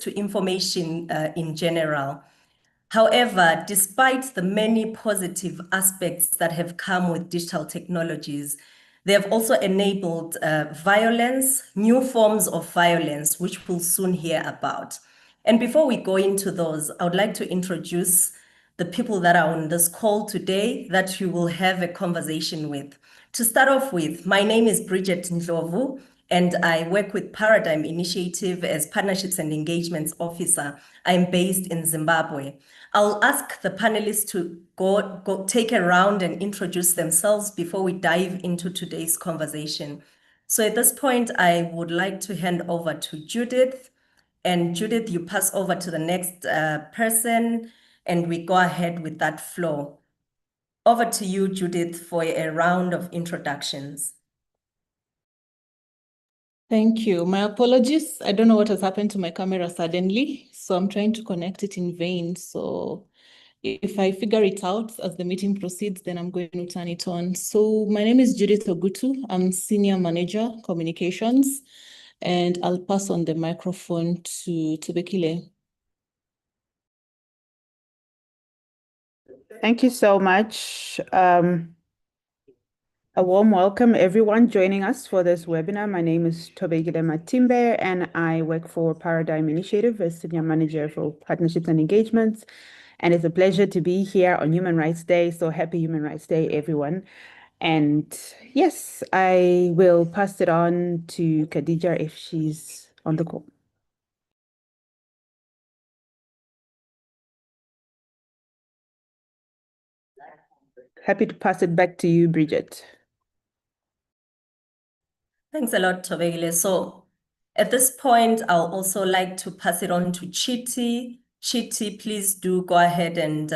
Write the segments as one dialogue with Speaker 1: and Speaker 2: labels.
Speaker 1: to information in general. However, despite the many positive aspects that have come with digital technologies, they have also enabled violence, new forms of violence, which we'll soon hear about. And before we go into those, I would like to introduce the people that are on this call today that you will have a conversation with. To start off with, my name is Bridget Ndlovu, and I work with Paradigm Initiative as Partnerships and Engagements Officer. I'm based in Zimbabwe. I'll ask the panelists to go take a round and introduce themselves before we dive into today's conversation. So at this point, I would like to hand over to Judith. And Judith, you pass over to the next person, and we go ahead with that flow. Over to you, Judith, for a round of introductions.
Speaker 2: Thank you. My apologies. I don't know what has happened to my camera suddenly, so I'm trying to connect it in vain. So if I figure it out as the meeting proceeds, then I'm going to turn it on. So my name is Judith Ogutu. I'm Senior Manager, Communications, and I'll pass on the microphone to Bekile.
Speaker 3: Thank you so much. A warm welcome, everyone joining us for this webinar. My name is Tobekile Matimbe, and I work for Paradigm Initiative as Senior Manager for Partnerships and Engagements. And it's a pleasure to be here on Human Rights Day. So happy Human Rights Day, everyone. And yes, I will pass it on to Khadija if she's on the call. Happy to pass it back to you, Bridget.
Speaker 1: Thanks a lot, Tobekile. So at this point, I'll also like to pass it on to Chiti. Chiti, please do go ahead and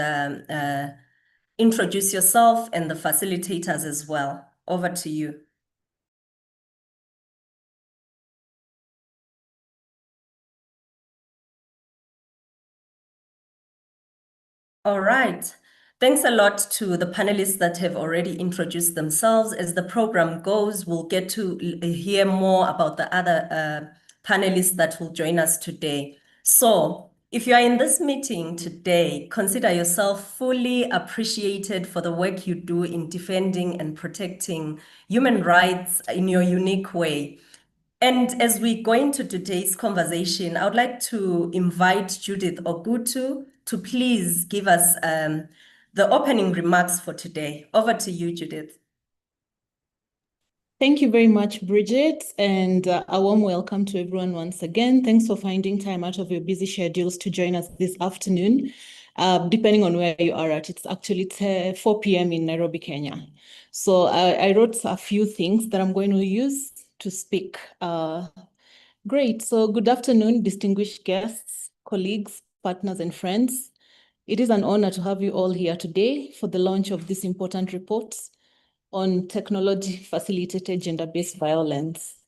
Speaker 1: introduce yourself and the facilitators as well. Over to you. All right. Thanks a lot to the panelists that have already introduced themselves. As the program goes, we'll get to hear more about the other panelists that will join us today. So if you are in this meeting today, consider yourself fully appreciated for the work you do in defending and protecting human rights in your unique way. And as we go into today's conversation, I would like to invite Judith Ogutu to please give us the opening remarks for today. Over to you, Judith.
Speaker 2: Thank you very much, Bridget, and a warm welcome to everyone once again. Thanks for finding time out of your busy schedules to join us this afternoon. Depending on where you are at, it's actually 4 p.m. in Nairobi, Kenya. So I wrote a few things that I'm going to use to speak. Great. So good afternoon, distinguished guests, colleagues, partners, and friends. It is an honor to have you all here today for the launch of this important report on technology-facilitated gender-based violence.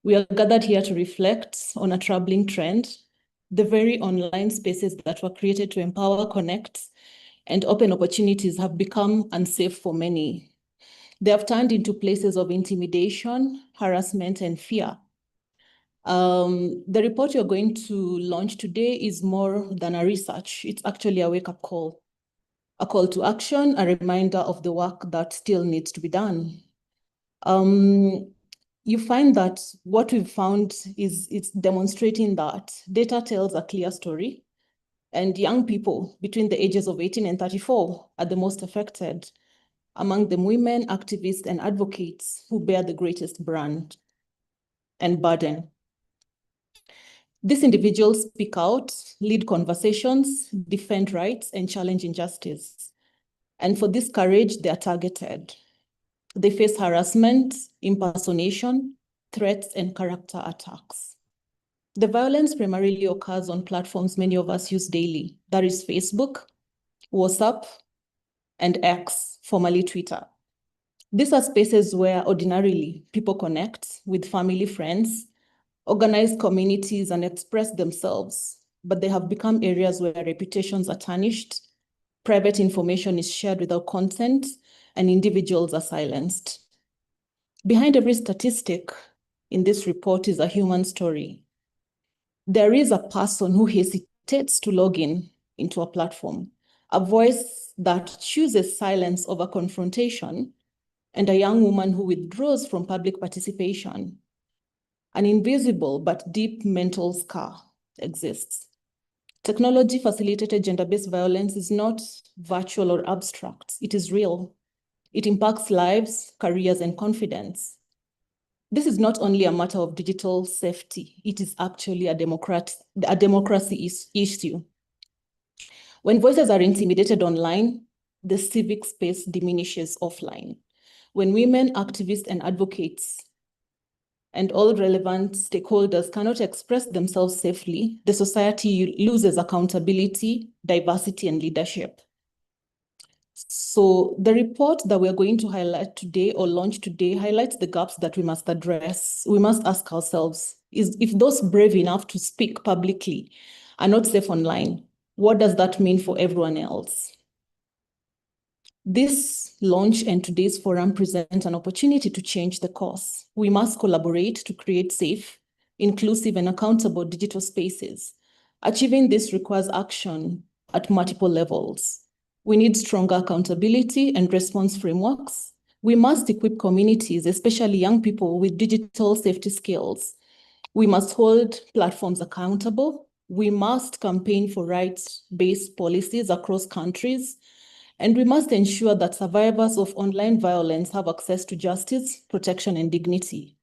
Speaker 2: We are gathered here to reflect on a troubling trend, the very online spaces that were created to empower, connect, and open opportunities have become unsafe for many. They have turned into places of intimidation, harassment, and fear. The report you're going to launch today is more than a research. It's actually a wake-up call. A call to action, a reminder of the work that still needs to be done. You find that what we've found is it's demonstrating that data tells a clear story, and young people between the ages of 18 and 34 are the most affected, among them women, activists, and advocates who bear the greatest brand and burden. These individuals speak out, lead conversations, defend rights, and challenge injustice. And for this courage, they are targeted. They face harassment, impersonation, threats, and character attacks. The violence primarily occurs on platforms many of us use daily. That is Facebook, WhatsApp, and X, formerly Twitter. These are spaces where ordinarily people connect with family, friends, organize communities, and express themselves, but they have become areas where reputations are tarnished, private information is shared without consent, and individuals are silenced. Behind every statistic in this report is a human story. there is a person who hesitates to log in into a platform, a voice that chooses silence over confrontation, and a young woman who withdraws from public participation. An invisible but deep mental scar exists. Technology-facilitated gender-based violence is not virtual or abstract. It is real. It impacts lives, careers, and confidence. This is not only a matter of digital safety, it is actually a democracy issue. When voices are intimidated online, the civic space diminishes offline. When women, activists, and advocates and all relevant stakeholders cannot express themselves safely, the society loses accountability, diversity, and leadership. So the report that we're going to highlight today or launch today highlights the gaps that we must address. We must ask ourselves, if those brave enough to speak publicly are not safe online, what does that mean for everyone else? This launch and today's forum present an opportunity to change the course. We must collaborate to create safe, inclusive, and accountable digital spaces. Achieving this requires action at multiple levels. We need stronger accountability and response frameworks. We must equip communities, especially young people, with digital safety skills. We must hold platforms accountable. We must campaign for rights-based policies across countries. And we must ensure that survivors of online violence have access to justice, protection, and dignity.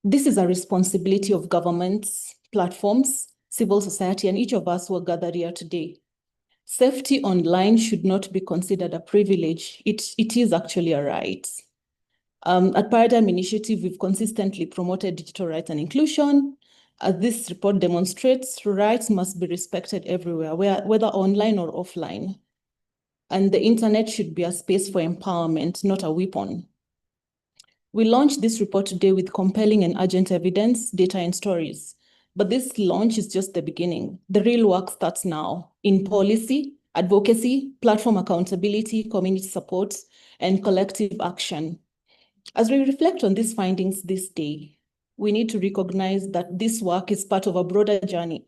Speaker 2: This is a responsibility of governments, platforms, civil society, and each of us who are gathered here today. Safety online should not be considered a privilege. It is actually a right. At Paradigm Initiative, we've consistently promoted digital rights and inclusion. As this report demonstrates, rights must be respected everywhere, whether online or offline. And the internet should be a space for empowerment, not a weapon. We launched this report today with compelling and urgent evidence, data, and stories. But this launch is just the beginning. The real work starts now in policy, advocacy, platform accountability, community support, and collective action. As we reflect on these findings this day, we need to recognize that this work is part of a broader journey.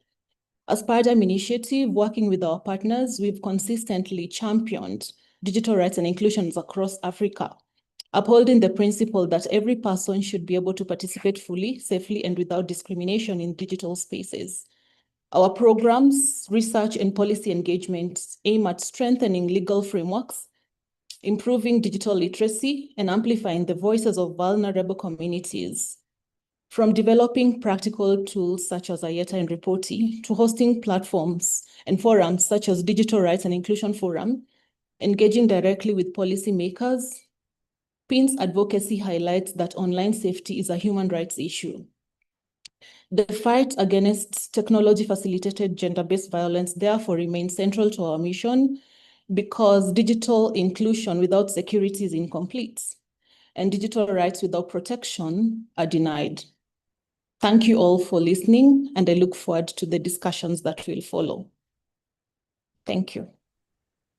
Speaker 2: As Paradigm Initiative, working with our partners, we've consistently championed digital rights and inclusions across Africa, upholding the principle that every person should be able to participate fully, safely, and without discrimination in digital spaces. Our programs, research, and policy engagements aim at strengthening legal frameworks, improving digital literacy, and amplifying the voices of vulnerable communities. From developing practical tools such as Ayeta and Reporti to hosting platforms and forums such as Digital Rights and Inclusion Forum, engaging directly with policymakers, PIN's advocacy highlights that online safety is a human rights issue. The fight against technology-facilitated gender-based violence therefore remains central to our mission because digital inclusion without security is incomplete, and digital rights without protection are denied. Thank you all for listening, and I look forward to the discussions that will follow. Thank you.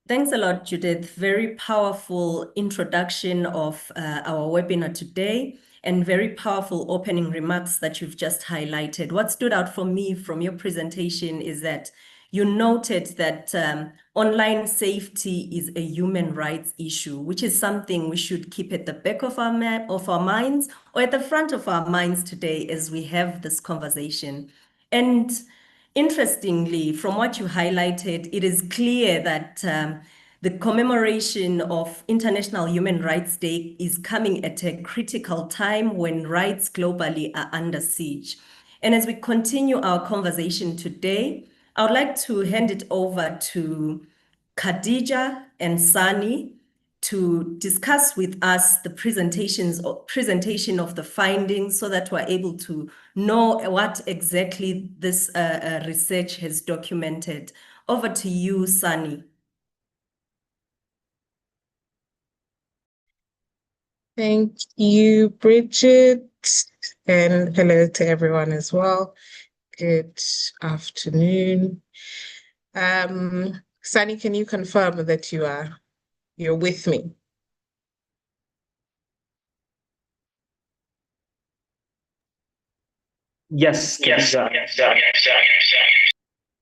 Speaker 1: Thanks a lot, Judith. Very powerful introduction of our webinar today and very powerful opening remarks that you've just highlighted. What stood out for me from your presentation is that you noted that online safety is a human rights issue, which is something we should keep at the back of our minds or at the front of our minds today as we have this conversation. And interestingly, from what you highlighted, it is clear that the commemoration of International Human Rights Day is coming at a critical time when rights globally are under siege. And as we continue our conversation today, I would like to hand it over to Khadija and Sani to discuss with us the presentation of the findings so that we're able to know what exactly this research has documented. Over to you, Sani.
Speaker 4: Thank you, Bridget, and hello to everyone as well. Good afternoon. Sani, can you confirm that you're with me?
Speaker 5: Yes, Khadija.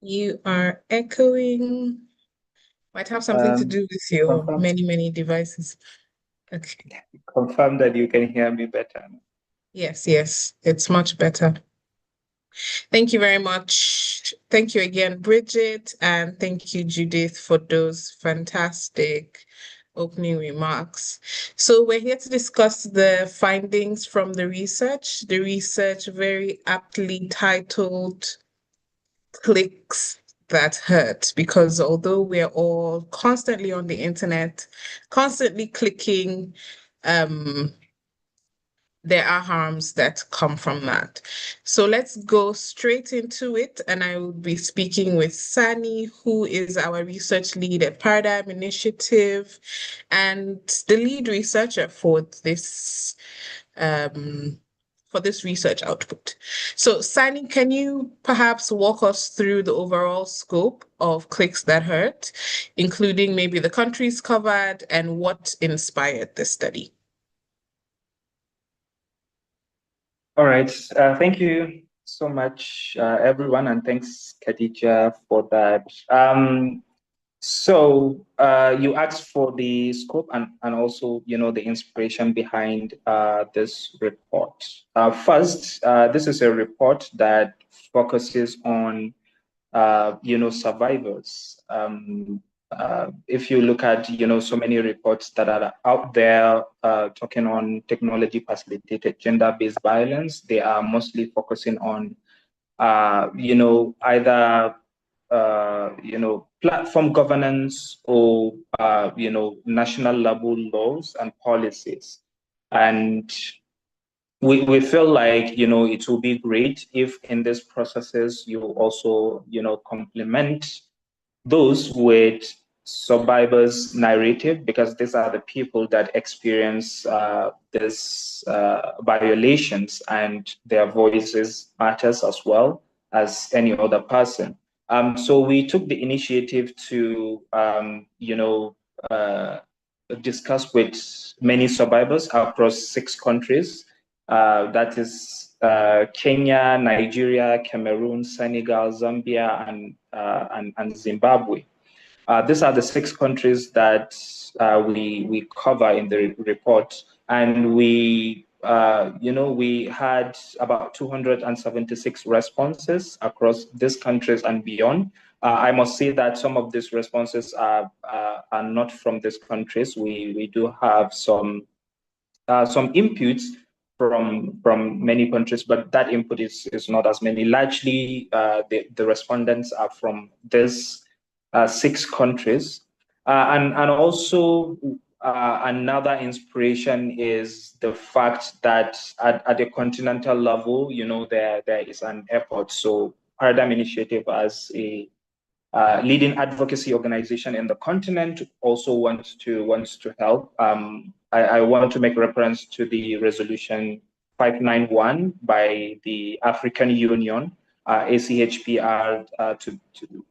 Speaker 4: You are echoing. Might have something to do with your
Speaker 5: Confirm,
Speaker 4: many devices. Okay.
Speaker 5: confirm that you can hear me better.
Speaker 4: Yes, it's much better. Thank you very much. Thank you again, Bridget, and thank you, Judith, for those fantastic opening remarks. So we're here to discuss the findings from the research very aptly titled Clicks That Hurt, because although we're all constantly on the internet, constantly clicking, there are harms that come from that. So let's go straight into it. And I will be speaking with Sani, who is our research lead at Paradigm Initiative and the lead researcher for this research output. So Sani, can you perhaps walk us through the overall scope of Clicks That Hurt, including maybe the countries covered and what inspired the study?
Speaker 5: All right. Thank you so much, everyone, and thanks, Khadija, for that. So you asked for the scope and also, the inspiration behind this report. First, this is a report that focuses on, survivors. If you look at, so many reports that are out there talking on technology-facilitated gender-based violence, they are mostly focusing on, either platform governance or, national level laws and policies. And we feel like, it will be great if in these processes you also, complement those with survivors' narrative, because these are the people that experience these violations, and their voices matters as well as any other person. So we took the initiative to, discuss with many survivors across 6 countries. That is Kenya, Nigeria, Cameroon, Senegal, Zambia, and Zimbabwe. These are the 6 countries that we cover in the report, and we had about 276 responses across these countries and beyond. I must say that some of these responses are not from these countries. We do have some inputs from many countries, but that input is not as many. Largely, the respondents are from these 6 countries, and also another inspiration is the fact that at the continental level, there is an effort. So Paradigm Initiative, as a leading advocacy organization in the continent, also wants to help. I want to make reference to the resolution 591 by the African Union, ACHPR to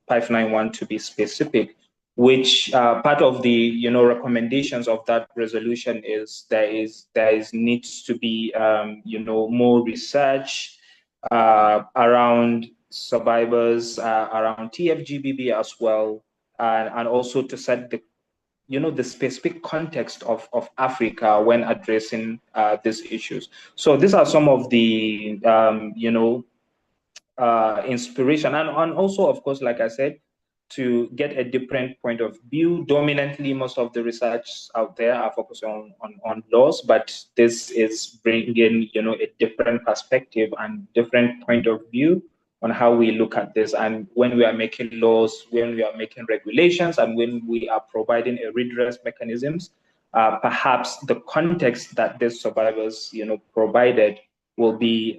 Speaker 5: 591 to be specific, which part of the recommendations of that resolution is there needs to be more research around survivors, around TFGBV as well, and also to set the specific context of Africa when addressing these issues. So these are some of the inspiration, and also, of course, like I said, to get a different point of view. Dominantly, most of the research out there are focused on laws, but this is bringing a different perspective and different point of view on how we look at this. And when we are making laws, when we are making regulations, and when we are providing a redress mechanisms, perhaps the context that these survivors provided will be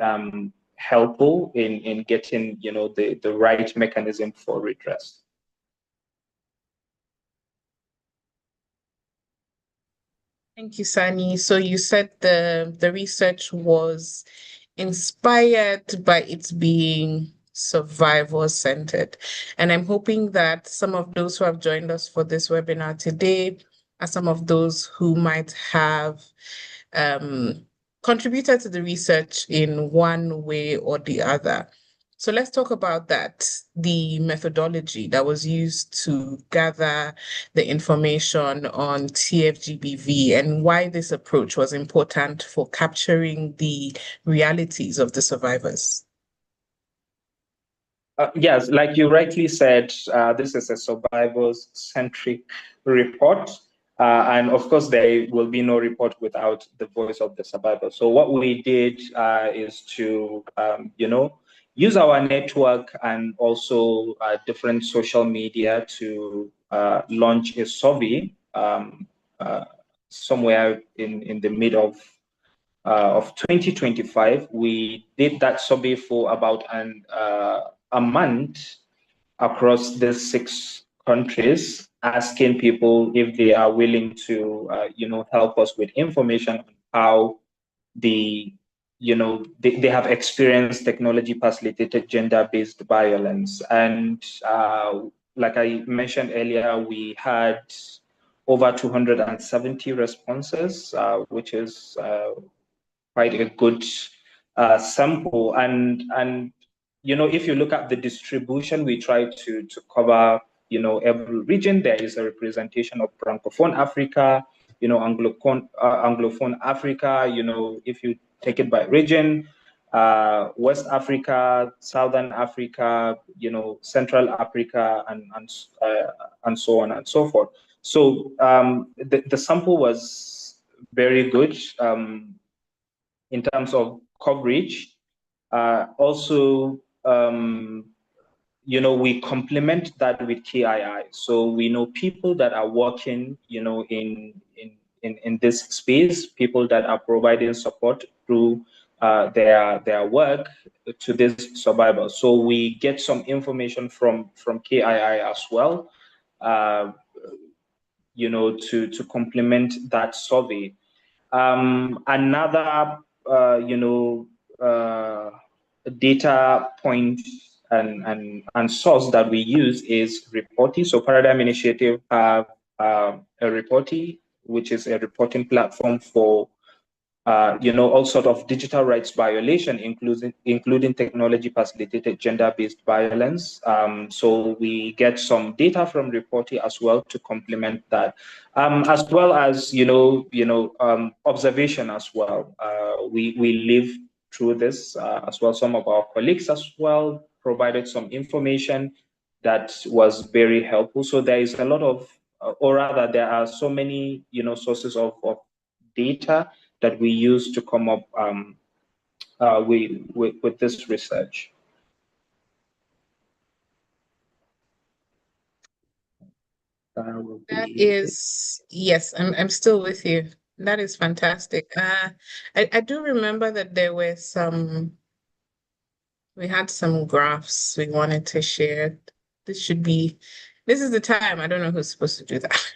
Speaker 5: helpful in getting the right mechanism for redress.
Speaker 4: Thank you, Sani. So you said the research was inspired by it being survivor-centered. And I'm hoping that some of those who have joined us for this webinar today are some of those who might have contributed to the research in one way or the other. So let's talk about that, the methodology that was used to gather the information on TFGBV and why this approach was important for capturing the realities of the survivors.
Speaker 5: Yes, like you rightly said, this is a survivors-centric report. And of course, there will be no report without the voice of the survivor. So what we did is to, use our network and also different social media to launch a survey somewhere in the mid of 2025. We did that survey for about a month across the 6 countries, asking people if they are willing to, help us with information on how they have experienced technology-facilitated gender-based violence. And like I mentioned earlier, we had over 270 responses, which is quite a good sample. And if you look at the distribution, we try to cover every region. There is a representation of Francophone Africa, Anglophone Africa. If you take it by region, West Africa, Southern Africa, Central Africa, and so on and so forth. So the sample was very good in terms of coverage. Also, we complement that with KII. So we know people that are working, in this space, people that are providing support through their work to this survivors. So we get some information from KII as well, to complement that survey. Another, data point and source that we use is reporting. So Paradigm Initiative have a reporting, which is a reporting platform for all sort of digital rights violation, including technology-facilitated gender-based violence. So we get some data from reporting as well to complement that, as well as observation as well. We live through this as well. Some of our colleagues as well provided some information that was very helpful. So there is a lot of, or rather, there are so many sources of data that we use to come up with this research.
Speaker 4: That is, yes, I'm still with you. That is fantastic. I do remember that we had some graphs we wanted to share. This is the time. I don't know who's supposed to do that.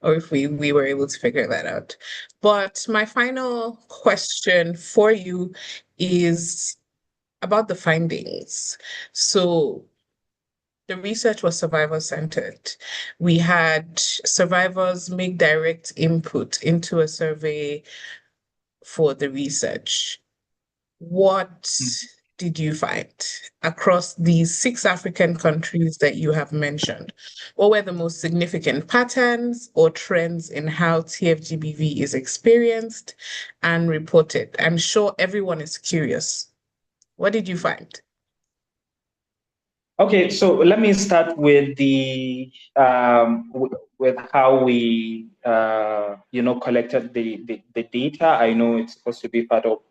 Speaker 4: Or if we were able to figure that out. But my final question for you is about the findings. So the research was survivor-centered. We had survivors make direct input into a survey for the research. What did you find across these 6 African countries that you have mentioned? What were the most significant patterns or trends in how TFGBV is experienced and reported? I'm sure everyone is curious. What did you find?
Speaker 5: Okay, so let me start with the with how we collected the data. I know it's supposed to be part of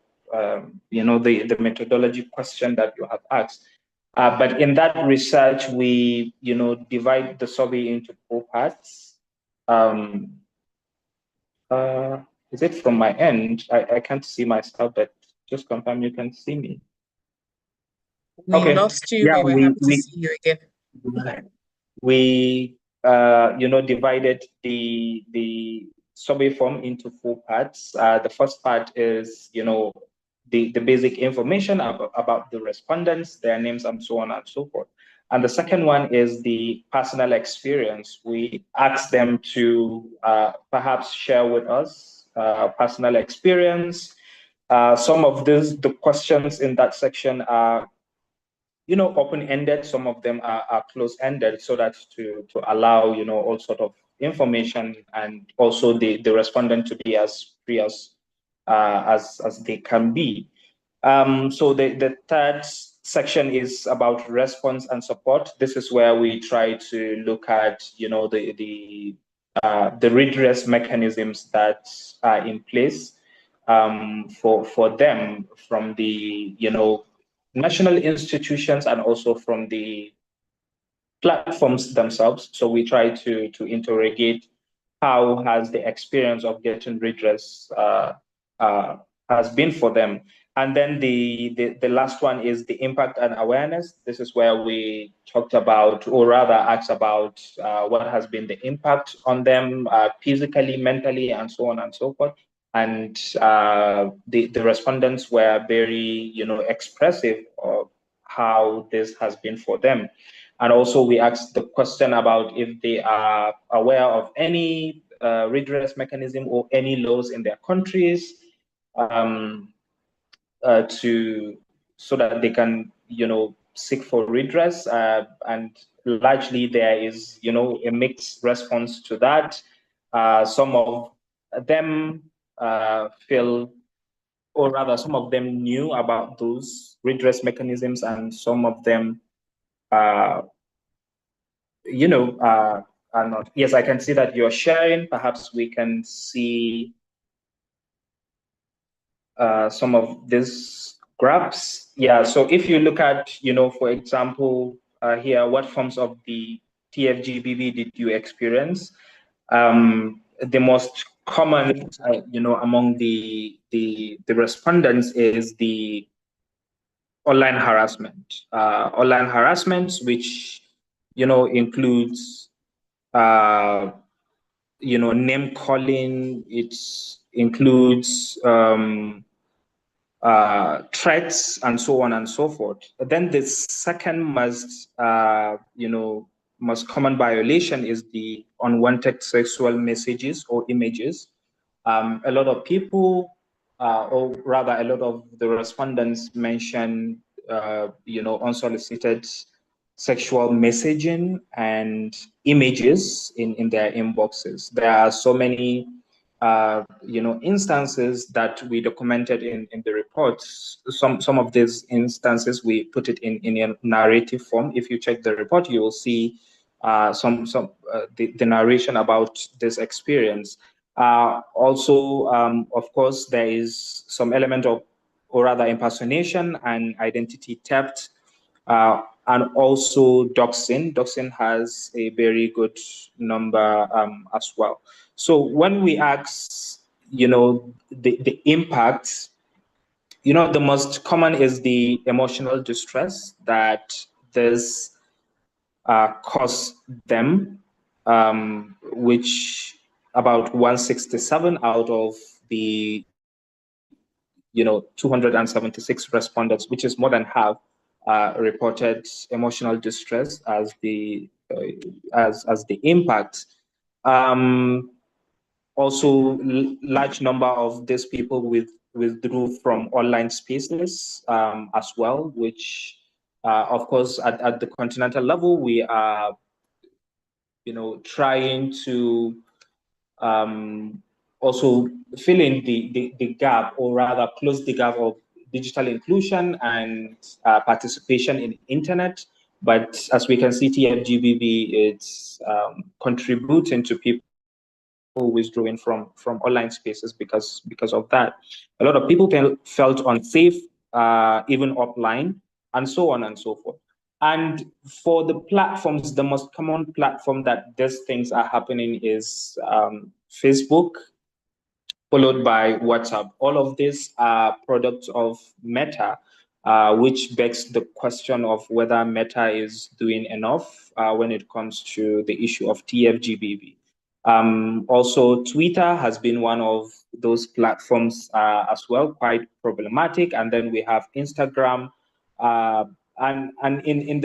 Speaker 5: the methodology question that you have asked. But in that research, we divide the survey into 4 parts. Is it from my end? I can't see myself, but just confirm you can see me.
Speaker 4: We lost you.
Speaker 5: Yeah,
Speaker 4: we will have to see you again.
Speaker 5: We divided the survey form into 4 parts. The first part is the basic information about the respondents, their names, and so on and so forth. And the second one is the personal experience. We asked them to perhaps share with us personal experience, Some of the questions in that section are, open-ended. Some of them are close-ended, so that to allow, all sort of information, and also the respondent to be as free as they can be. So the third section is about response and support. This is where we try to look at, the redress mechanisms that are in place for them from the, national institutions, and also from the platforms themselves. So we try to interrogate how has the experience of getting redress has been for them. And then the last one is the impact and awareness. This is where we talked about, or rather asked about, what has been the impact on them physically, mentally, and so on and so forth. And the respondents were very, expressive of how this has been for them. And also we asked the question about if they are aware of any redress mechanism or any laws in their countries, so that they can, seek for redress. And largely there is, a mixed response to that. Some of them feel, or rather some of them knew about those redress mechanisms, and some of them are not. Yes, I can see that you're sharing. Perhaps we can see some of these graphs. Yeah, so if you look at, for example, here, what forms of the TFGBV did you experience? The most common, among the respondents is the online harassment. Online harassment, which, includes, name calling. It includes threats, and so on and so forth. Then the second most common violation is the unwanted sexual messages or images. A lot of people, or rather a lot of the respondents mention, unsolicited sexual messaging and images in their inboxes. There are so many instances that we documented in the reports. Some of these instances, we put it in a narrative form. If you check the report, you will see the narration about this experience. Also, of course, there is some element of, or rather, impersonation and identity theft, and also doxing. Doxing has a very good number as well. So when we ask, the impact, the most common is the emotional distress that this cause them, which about 167 out of the 276 respondents, which is more than half, reported emotional distress as the impact. Also, large number of these people withdrew from online spaces as well, which, of course, at the continental level, we are, trying to also fill in the gap, or rather close the gap of digital inclusion and participation in internet. But as we can see, TFGBV, it's contributing to people withdrawing from online spaces because of that. A lot of people felt unsafe, even offline, and so on and so forth. And for the platforms, the most common platform that these things are happening is Facebook, followed by WhatsApp. All of these are products of Meta, which begs the question of whether Meta is doing enough when it comes to the issue of TFGBV. Also, Twitter has been one of those platforms as well, quite problematic. And then we have Instagram, and in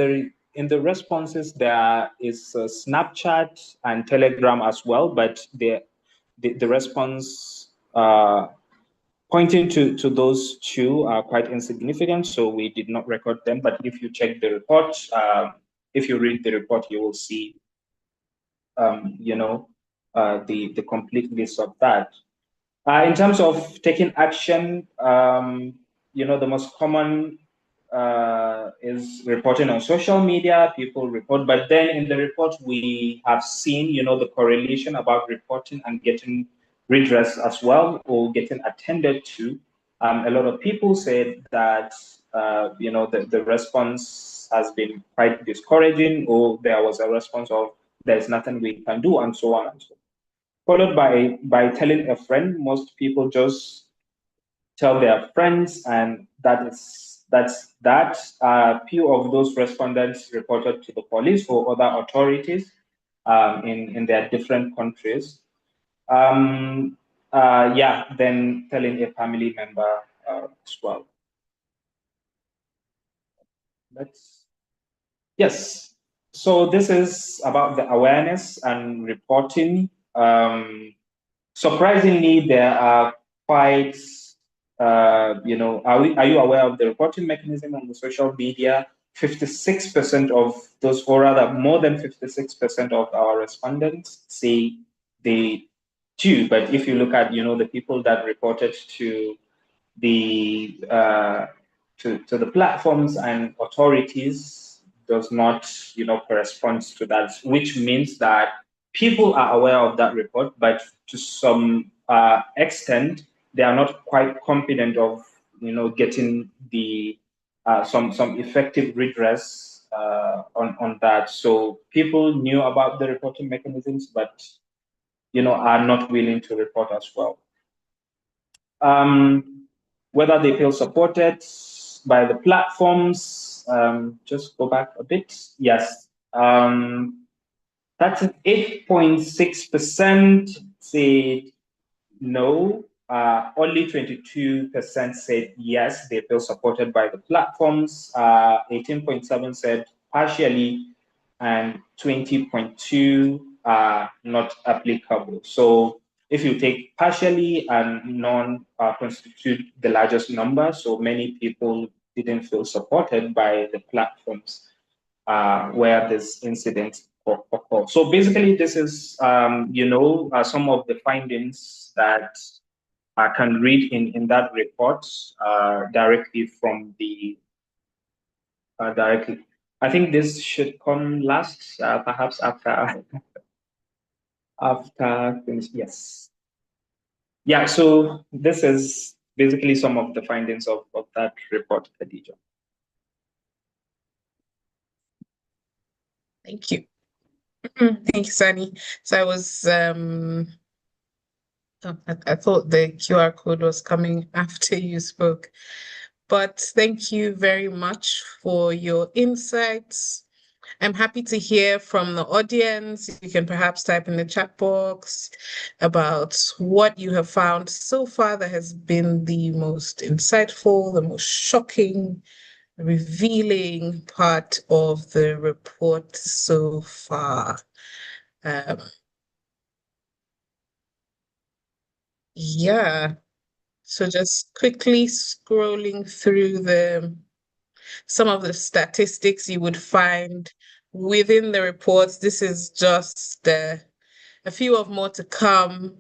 Speaker 5: the responses there is Snapchat and Telegram as well, but the response pointing to those two are quite insignificant, so we did not record them. But if you check the report, if you read the report, you will see, the complete list of that. In terms of taking action, the most common is reporting on social media. People report, but then in the report we have seen, the correlation about reporting and getting redress as well, or getting attended to. A lot of people said that the response has been quite discouraging, or there was a response of there's nothing we can do, and so on and so on. Followed by telling a friend. Most people just tell their friends, and that's that. Few of those respondents reported to the police or other authorities in their different countries. Then telling a family member as well. Yes. So this is about the awareness and reporting. Surprisingly, there are quite, are you aware of the reporting mechanism on the social media? 56% of those, or rather more than 56% of our respondents say they do. But if you look at, the people that reported to the to the platforms and authorities does not, correspond to that, which means that people are aware of that report, but to some extent, they are not quite confident of, getting the some effective redress on that. So people knew about the reporting mechanisms, but are not willing to report as well. Whether they feel supported by the platforms, just go back a bit. Yes, that's 8.6% said no. Only 22% said yes, they feel supported by the platforms. 18.7% said partially, and 20.2% are not applicable. So if you take partially and none constitute the largest number, so many people didn't feel supported by the platforms where this incident occurred. So basically, this is some of the findings that I can read in that report directly from the directly. I think this should come last, perhaps after finish. Yes. Yeah. So this is basically some of the findings of that report, Khadija.
Speaker 4: Thank you. Thank you, Sani. So I was I thought the QR code was coming after you spoke, but thank you very much for your insights. I'm happy to hear from the audience. You can perhaps type in the chat box about what you have found so far that has been the most insightful, the most shocking, revealing part of the report so far. Yeah. So just quickly scrolling through some of the statistics you would find within the reports. This is just a few of more to come.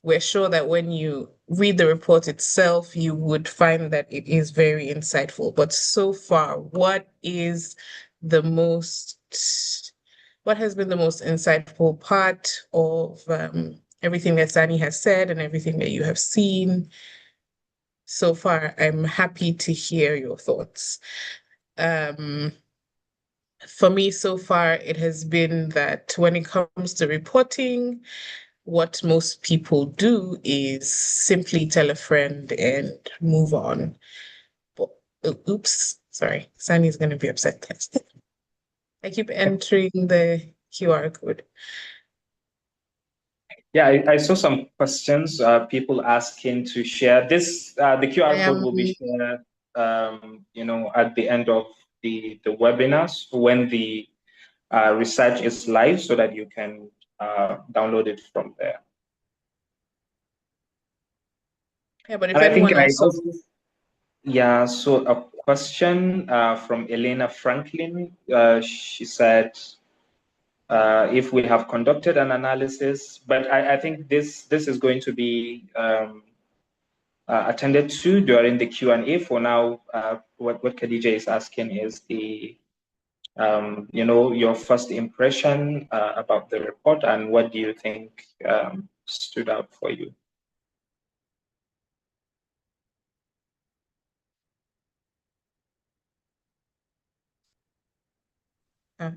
Speaker 4: We're sure that when you read the report itself, you would find that it is very insightful. But so far, what has been the most insightful part of everything that Sani has said and everything that you have seen so far? I'm happy to hear your thoughts. For me, so far, it has been that when it comes to reporting, what most people do is simply tell a friend and move on. But, oops, sorry, Sani is going to be upset. I keep entering the QR code.
Speaker 5: Yeah, I saw some questions, people asking to share this. The QR code will be shared, at the end of the webinars when the research is live, so that you can download it from there.
Speaker 4: Yeah, but if
Speaker 5: And I think
Speaker 4: anyone
Speaker 5: I
Speaker 4: also,
Speaker 5: also, yeah, so a question from Elena Franklin. She said, if we have conducted an analysis, but I think this is going to be attended to during the Q&A. For now, what Khadija is asking is the your first impression about the report, and what do you think stood out for you?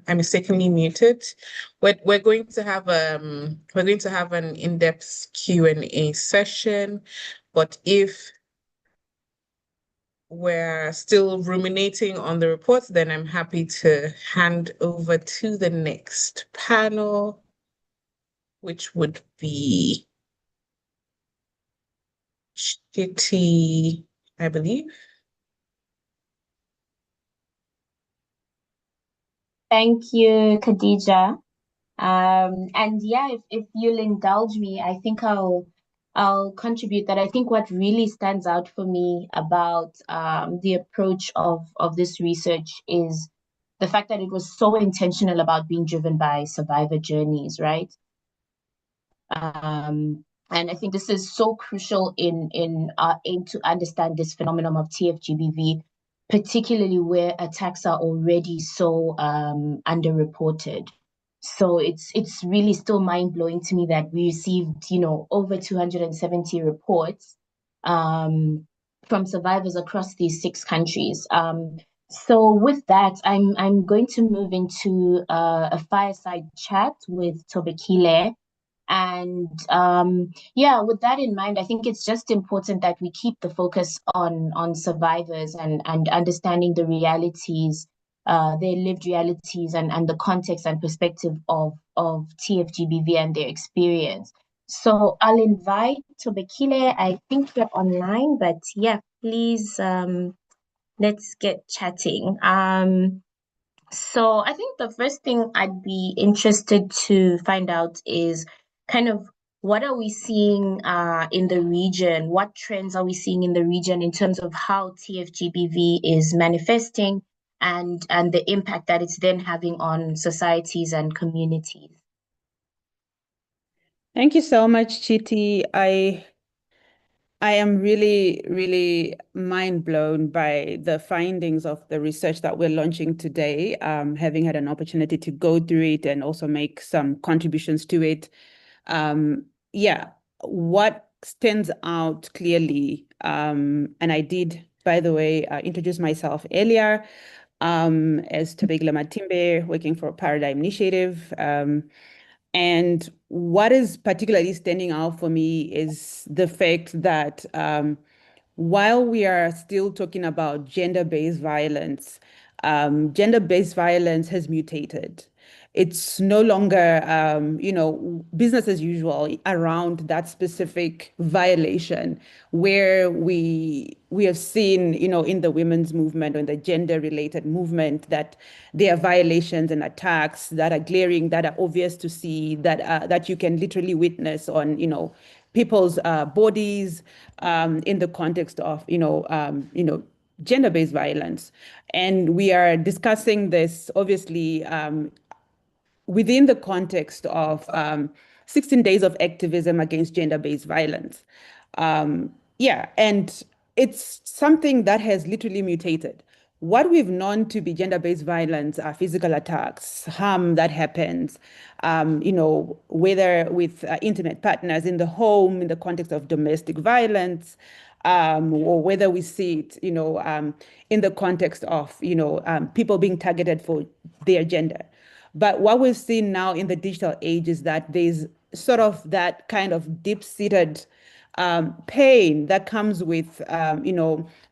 Speaker 4: I mistakenly muted. We're going to have an in-depth Q&A session, but if we're still ruminating on the report, then I'm happy to hand over to the next panel, which would be Chitty, I believe.
Speaker 6: Thank you, Khadija. And yeah, if you'll indulge me, I think I'll contribute that I think what really stands out for me about the approach of this research is the fact that it was so intentional about being driven by survivor journeys, right? And I think this is so crucial in our aim to understand this phenomenon of TFGBV, particularly where attacks are already so underreported. So it's really still mind-blowing to me that we received, over 270 reports from survivors across these 6 countries. So with that, I'm going to move into a fireside chat with Tobekile. And yeah, with that in mind, I think it's just important that we keep the focus on survivors and understanding the realities, their lived realities and the context and perspective of TFGBV and their experience. So I'll invite Tobekile. I think you're online, but yeah, please let's get chatting. So I think the first thing I'd be interested to find out is kind of what are we seeing in the region? What trends are we seeing in the region in terms of how TFGBV is manifesting and the impact that it's then having on societies and communities?
Speaker 3: Thank you so much, Chiti. I am really, really mind blown by the findings of the research that we're launching today, having had an opportunity to go through it and also make some contributions to it. Yeah, what stands out clearly, and I did, by the way, introduce myself earlier as Tobegla Matimbe, working for Paradigm Initiative. And what is particularly standing out for me is the fact that while we are still talking about gender-based violence has mutated. It's no longer, business as usual around that specific violation, where we have seen, in the women's movement or in the gender-related movement, that there are violations and attacks that are glaring, that are obvious to see, that you can literally witness on, people's bodies in the context of, gender-based violence. And we are discussing this, obviously, within the context of 16 days of activism against gender-based violence. Yeah, and it's something that has literally mutated. What we've known to be gender-based violence are physical attacks, harm that happens, whether with intimate partners in the home, in the context of domestic violence, or whether we see it, in the context of, people being targeted for their gender. But what we're seeing now in the digital age is that there's sort of that kind of deep-seated pain that comes with,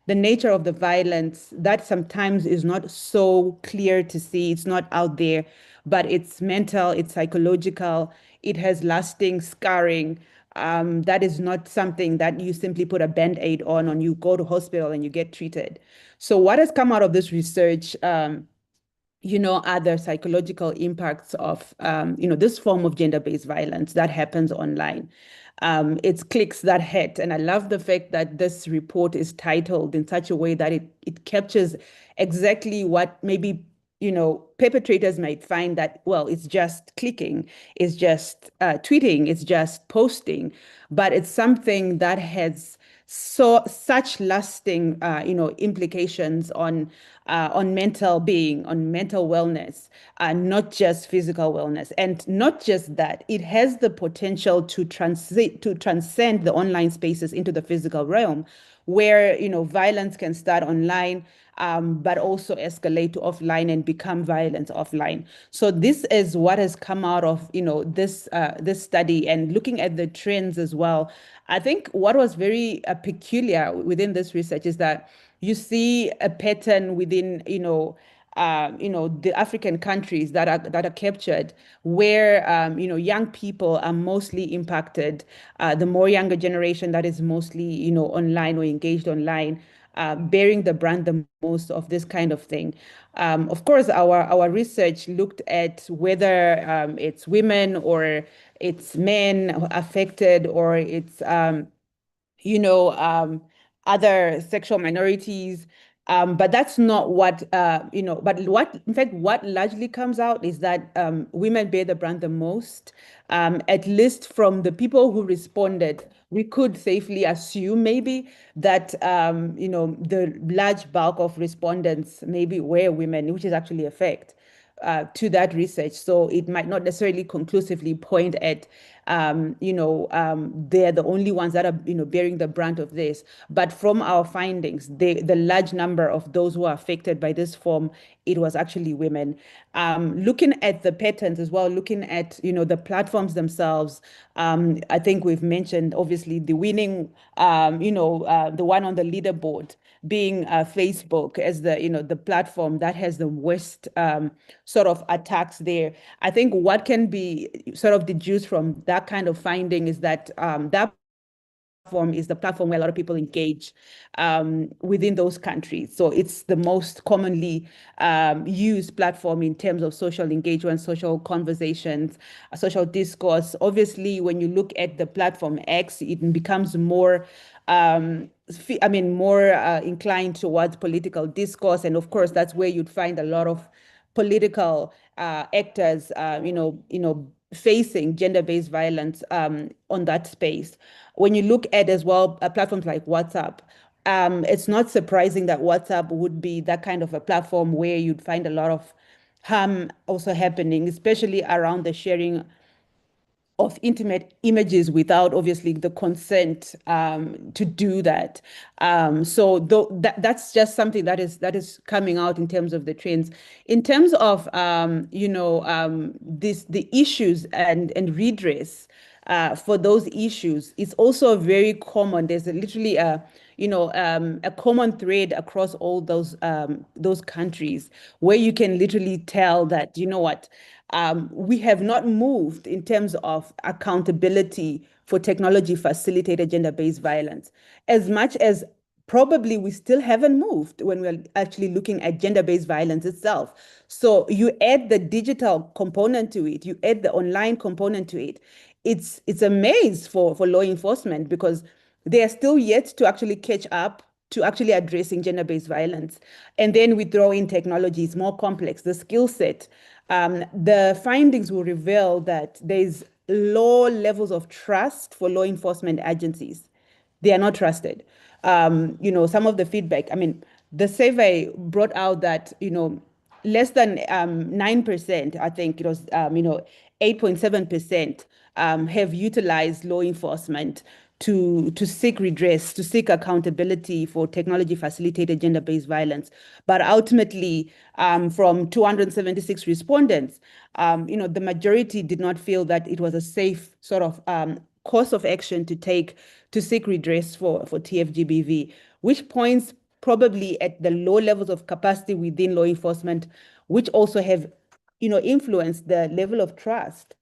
Speaker 3: the nature of the violence that sometimes is not so clear to see. It's not out there, but it's mental, it's psychological, it has lasting scarring. That is not something that you simply put a band-aid on you go to hospital and you get treated. So what has come out of this research are the psychological impacts of, this form of gender-based violence that happens online. It's clicks that hit. And I love the fact that this report is titled in such a way that it captures exactly what maybe, perpetrators might find that, well, it's just clicking, it's just tweeting, it's just posting, but it's something that has such lasting, implications on mental being, on mental wellness, not just physical wellness. And not just that, it has the potential to transcend the online spaces into the physical realm, where, violence can start online, but also escalate to offline and become violence offline. So this is what has come out of, this study, and looking at the trends as well. I think what was very peculiar within this research is that you see a pattern within, the African countries that are captured, where young people are mostly impacted. The more younger generation that is mostly online or engaged online, bearing the brunt the most of this kind of thing. Of course, our research looked at whether it's women or it's men affected, or it's other sexual minorities. But that's not what, but in fact, what largely comes out is that women bear the brunt the most. At least from the people who responded, we could safely assume maybe that, the large bulk of respondents maybe were women, which is actually a fact. To that research. So it might not necessarily conclusively point at, they're the only ones that are, bearing the brunt of this. But from our findings, the large number of those who are affected by this form, it was actually women. Looking at the patterns as well, looking at, the platforms themselves, I think we've mentioned, obviously, the winning, the one on the leaderboard being Facebook as the platform that has the worst sort of attacks there. I think what can be sort of deduced from that kind of finding is that that platform is the platform where a lot of people engage within those countries. So it's the most commonly used platform in terms of social engagement, social conversations, social discourse. Obviously, when you look at the platform X, it becomes more more inclined towards political discourse. And of course, that's where you'd find a lot of political actors, facing gender-based violence on that space. When you look at as well platforms like WhatsApp, it's not surprising that WhatsApp would be that kind of a platform where you'd find a lot of harm also happening, especially around the sharing of intimate images without obviously the consent to do that. So that's just something that is coming out in terms of the trends. In terms of the issues and redress for those issues, it's also very common. There's literally a common thread across all those countries, where you can literally tell that, we have not moved in terms of accountability for technology facilitated gender-based violence, as much as probably we still haven't moved when we're actually looking at gender-based violence itself. So you add the digital component to it, you add the online component to it. It's a maze for law enforcement, because they are still yet to actually catch up to actually addressing gender-based violence. And then we throw in technology, it's more complex, the skill set. The findings will reveal that there's low levels of trust for law enforcement agencies. They are not trusted. Some of the feedback, the survey brought out that, less than 9%, I think it was, 8.7%, have utilized law enforcement to seek redress, to seek accountability for technology facilitated gender-based violence. But ultimately, from 276 respondents, the majority did not feel that it was a safe sort of course of action to take to seek redress for TFGBV, which points probably at the low levels of capacity within law enforcement, which also have, influenced the level of trust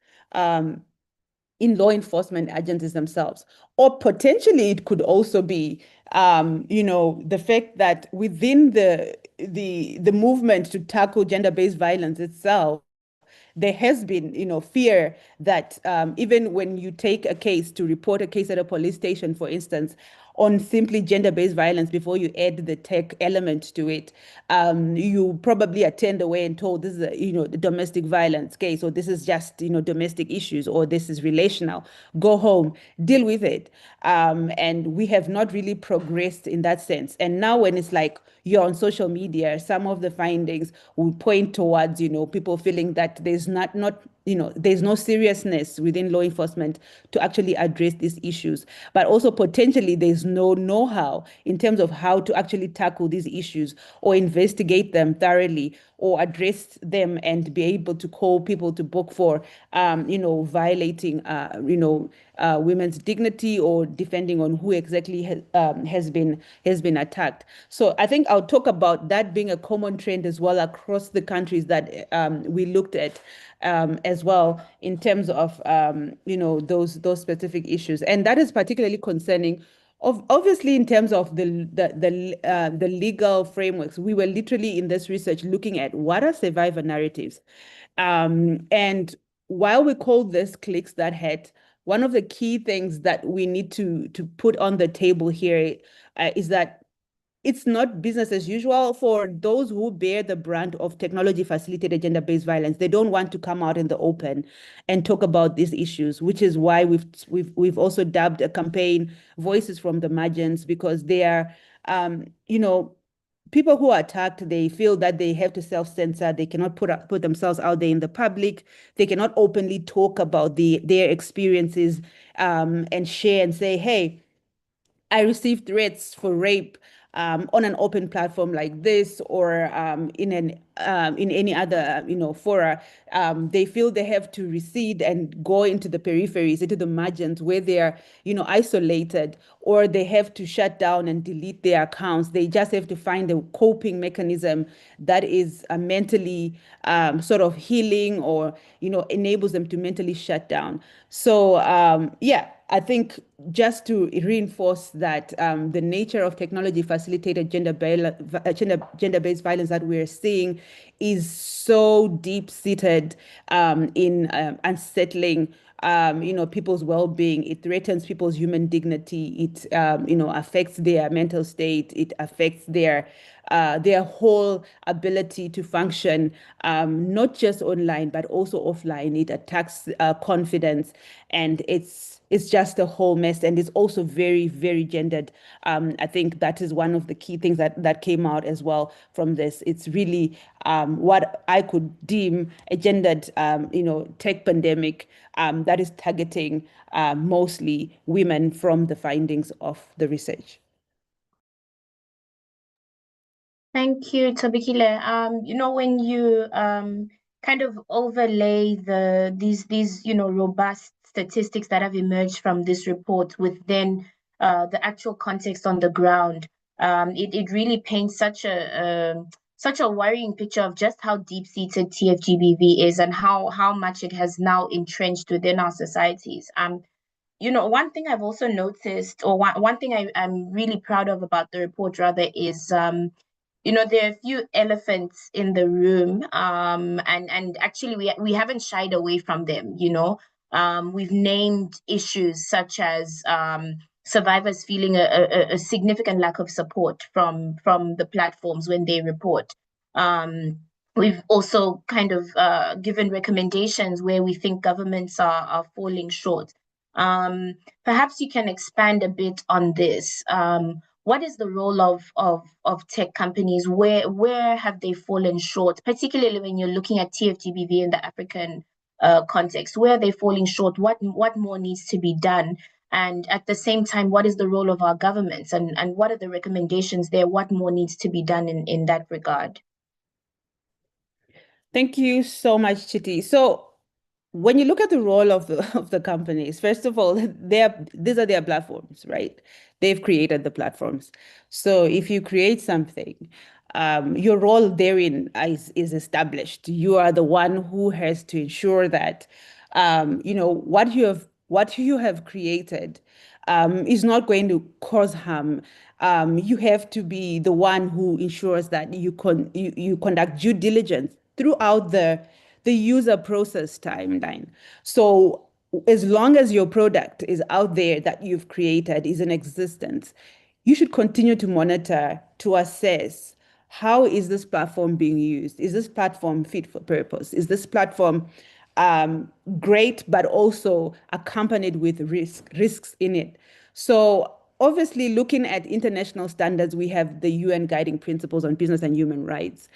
Speaker 3: in law enforcement agencies themselves. Or potentially it could also be, the fact that within the movement to tackle gender-based violence itself, there has been, fear that even when you take a case to report a case at a police station, for instance, on simply gender-based violence, before you add the tech element to it, you probably are turned away and told this is a, domestic violence case, or this is just, domestic issues, or this is relational. Go home, deal with it. And we have not really progressed in that sense. And now when it's like you're on social media, some of the findings will point towards, people feeling that there's there's no seriousness within law enforcement to actually address these issues. But also potentially there's no know-how in terms of how to actually tackle these issues or investigate them thoroughly or address them and be able to call people to book for, violating, women's dignity or defending on who exactly has been attacked. So I think I'll talk about that being a common trend as well across the countries that we looked at, as well, in terms of those specific issues, and that is particularly concerning. Obviously, in terms of the legal frameworks, we were literally in this research looking at what are survivor narratives, and while we call this clicks that hurt, one of the key things that we need to put on the table here is that it's not business as usual for those who bear the brunt of technology-facilitated gender-based violence. They don't want to come out in the open and talk about these issues, which is why we've also dubbed a campaign "Voices from the Margins," because they are, people who are attacked. They feel that they have to self-censor. They cannot put themselves out there in the public. They cannot openly talk about their experiences, and share and say, "Hey, I received threats for rape on an open platform like this, or in any other fora." They feel they have to recede and go into the peripheries, into the margins where they are isolated, or they have to shut down and delete their accounts. They just have to find a coping mechanism that is mentally sort of healing, or enables them to mentally shut down. So yeah, I think just to reinforce that the nature of technology-facilitated gender-based violence that we're seeing is so deep-seated in unsettling people's well-being. It threatens people's human dignity. It affects their mental state. It affects their whole ability to function, not just online but also offline. It attacks confidence, and it's just a whole mess, and it's also very, very gendered. I think that is one of the key things that came out as well from this. It's really what I could deem a gendered, tech pandemic that is targeting mostly women from the findings of the research.
Speaker 6: Thank you, Tobekile. When you kind of overlay these robust statistics that have emerged from this report with then the actual context on the ground, it really paints such a worrying picture of just how deep-seated TFGBV is and how much it has now entrenched within our societies. One thing I've also noticed, or one thing I'm really proud of about the report rather, is there are a few elephants in the room, and actually we haven't shied away from them. We've named issues such as survivors feeling a significant lack of support from the platforms when they report. We've also kind of given recommendations where we think governments are falling short. Perhaps you can expand a bit on this. What is the role of tech companies? Where have they fallen short, particularly when you're looking at TFGBV in the African context? Where are they falling short? What more needs to be done? And at the same time, what is the role of our governments, and what are the recommendations there? What more needs to be done in that regard?
Speaker 3: Thank you so much, Chiti. So when you look at the role of the companies, first of all, these are their platforms, right? They've created the platforms. So if you create something, your role therein is established. You are the one who has to ensure that what what you have created is not going to cause harm. You have to be the one who ensures that you conduct due diligence throughout the user process timeline. So as long as your product is out there that you've created, is in existence, you should continue to monitor to assess, how is this platform being used? Is this platform fit for purpose? Is this platform great, but also accompanied with risks in it? So obviously, looking at international standards, we have the UN Guiding Principles on Business and Human Rights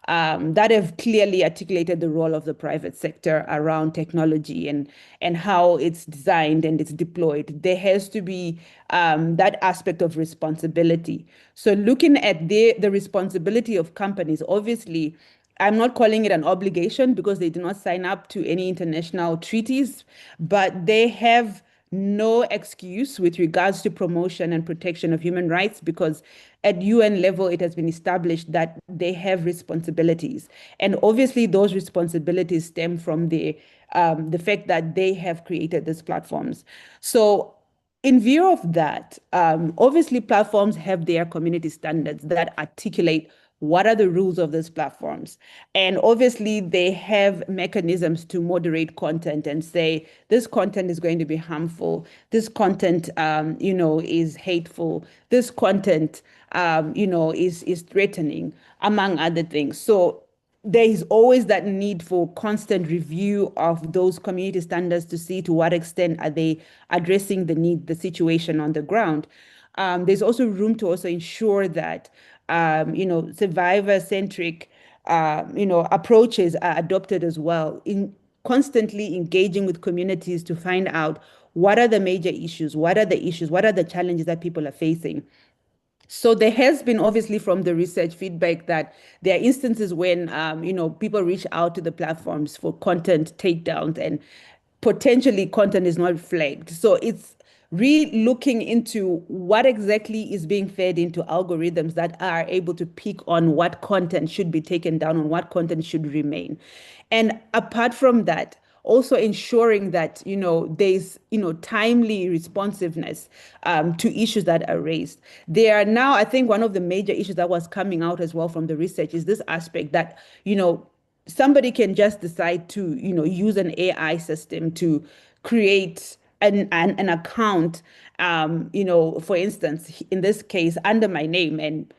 Speaker 3: that have clearly articulated the role of the private sector around technology and how it's designed and it's deployed. There has to be that aspect of responsibility. So looking at the responsibility of companies, obviously, I'm not calling it an obligation because they do not sign up to any international treaties, but they have no excuse with regards to promotion and protection of human rights, because at UN level, it has been established that they have responsibilities. And obviously, those responsibilities stem from the fact that they have created these platforms. So in view of that, obviously platforms have their community standards that articulate what are the rules of these platforms. And obviously they have mechanisms to moderate content and say, this content is going to be harmful. This content, is hateful. This content, is threatening, among other things. So there is always that need for constant review of those community standards to see to what extent are they addressing the situation on the ground. There's also room to also ensure that, survivor-centric, approaches are adopted as well, in constantly engaging with communities to find out what are the major issues, what are the challenges that people are facing. So there has been, obviously, from the research feedback, that there are instances when, people reach out to the platforms for content takedowns and potentially content is not flagged. So it's really looking into what exactly is being fed into algorithms that are able to pick on what content should be taken down and what content should remain. And apart from that, also ensuring that there's timely responsiveness to issues that are raised. There are now, I think, one of the major issues that was coming out as well from the research is this aspect that somebody can just decide to use an AI system to create an account, for instance, in this case, under my name, and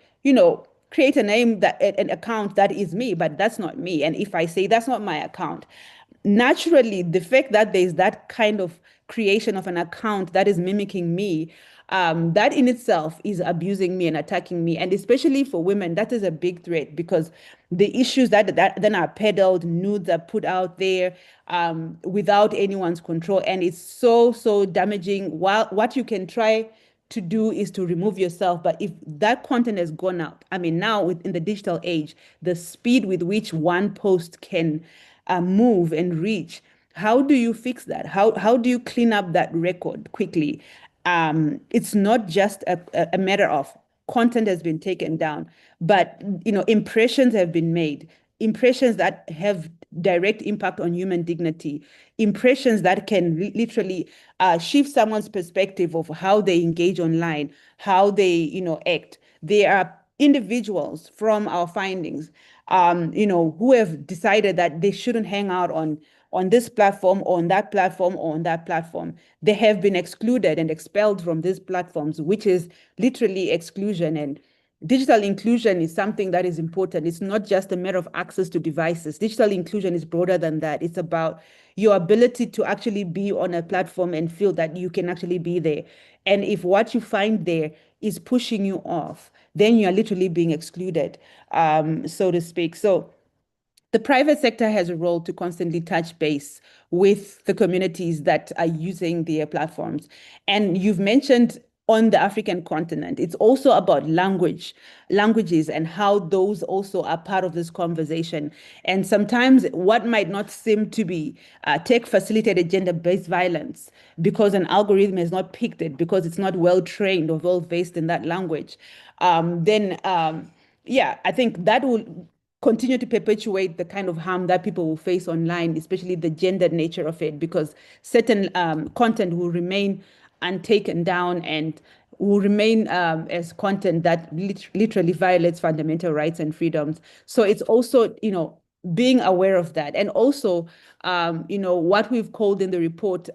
Speaker 3: create an account that is me, but that's not me. And if I say that's not my account, naturally, the fact that there's that kind of creation of an account that is mimicking me, that in itself is abusing me and attacking me. And especially for women, that is a big threat, because the issues that then are peddled, nudes are put out there without anyone's control. And it's so damaging. While what you can try to do is to remove yourself. But if that content has gone out, I mean, now in the digital age, the speed with which one post can move and reach, how do you fix that? How do you clean up that record quickly? It's not just a matter of content has been taken down, but impressions have been made, impressions that have direct impact on human dignity, impressions that can literally shift someone's perspective of how they engage online, how they act. There are individuals from our findings who have decided that they shouldn't hang out on this platform, or on that platform, or on that platform. They have been excluded and expelled from these platforms, which is literally exclusion. And digital inclusion is something that is important. It's not just a matter of access to devices. Digital inclusion is broader than that. It's about your ability to actually be on a platform and feel that you can actually be there. And if what you find there is pushing you off, then you are literally being excluded, so to speak. So the private sector has a role to constantly touch base with the communities that are using their platforms. And you've mentioned on the African continent, it's also about languages and how those also are part of this conversation. And sometimes what might not seem to be tech-facilitated gender-based violence, because an algorithm has not picked it, because it's not well-trained or well-versed in that language, I think that will continue to perpetuate the kind of harm that people will face online, especially the gendered nature of it, because certain content will remain untaken down and will remain as content that literally violates fundamental rights and freedoms. So it's also, being aware of that. And also, what we've called in the report,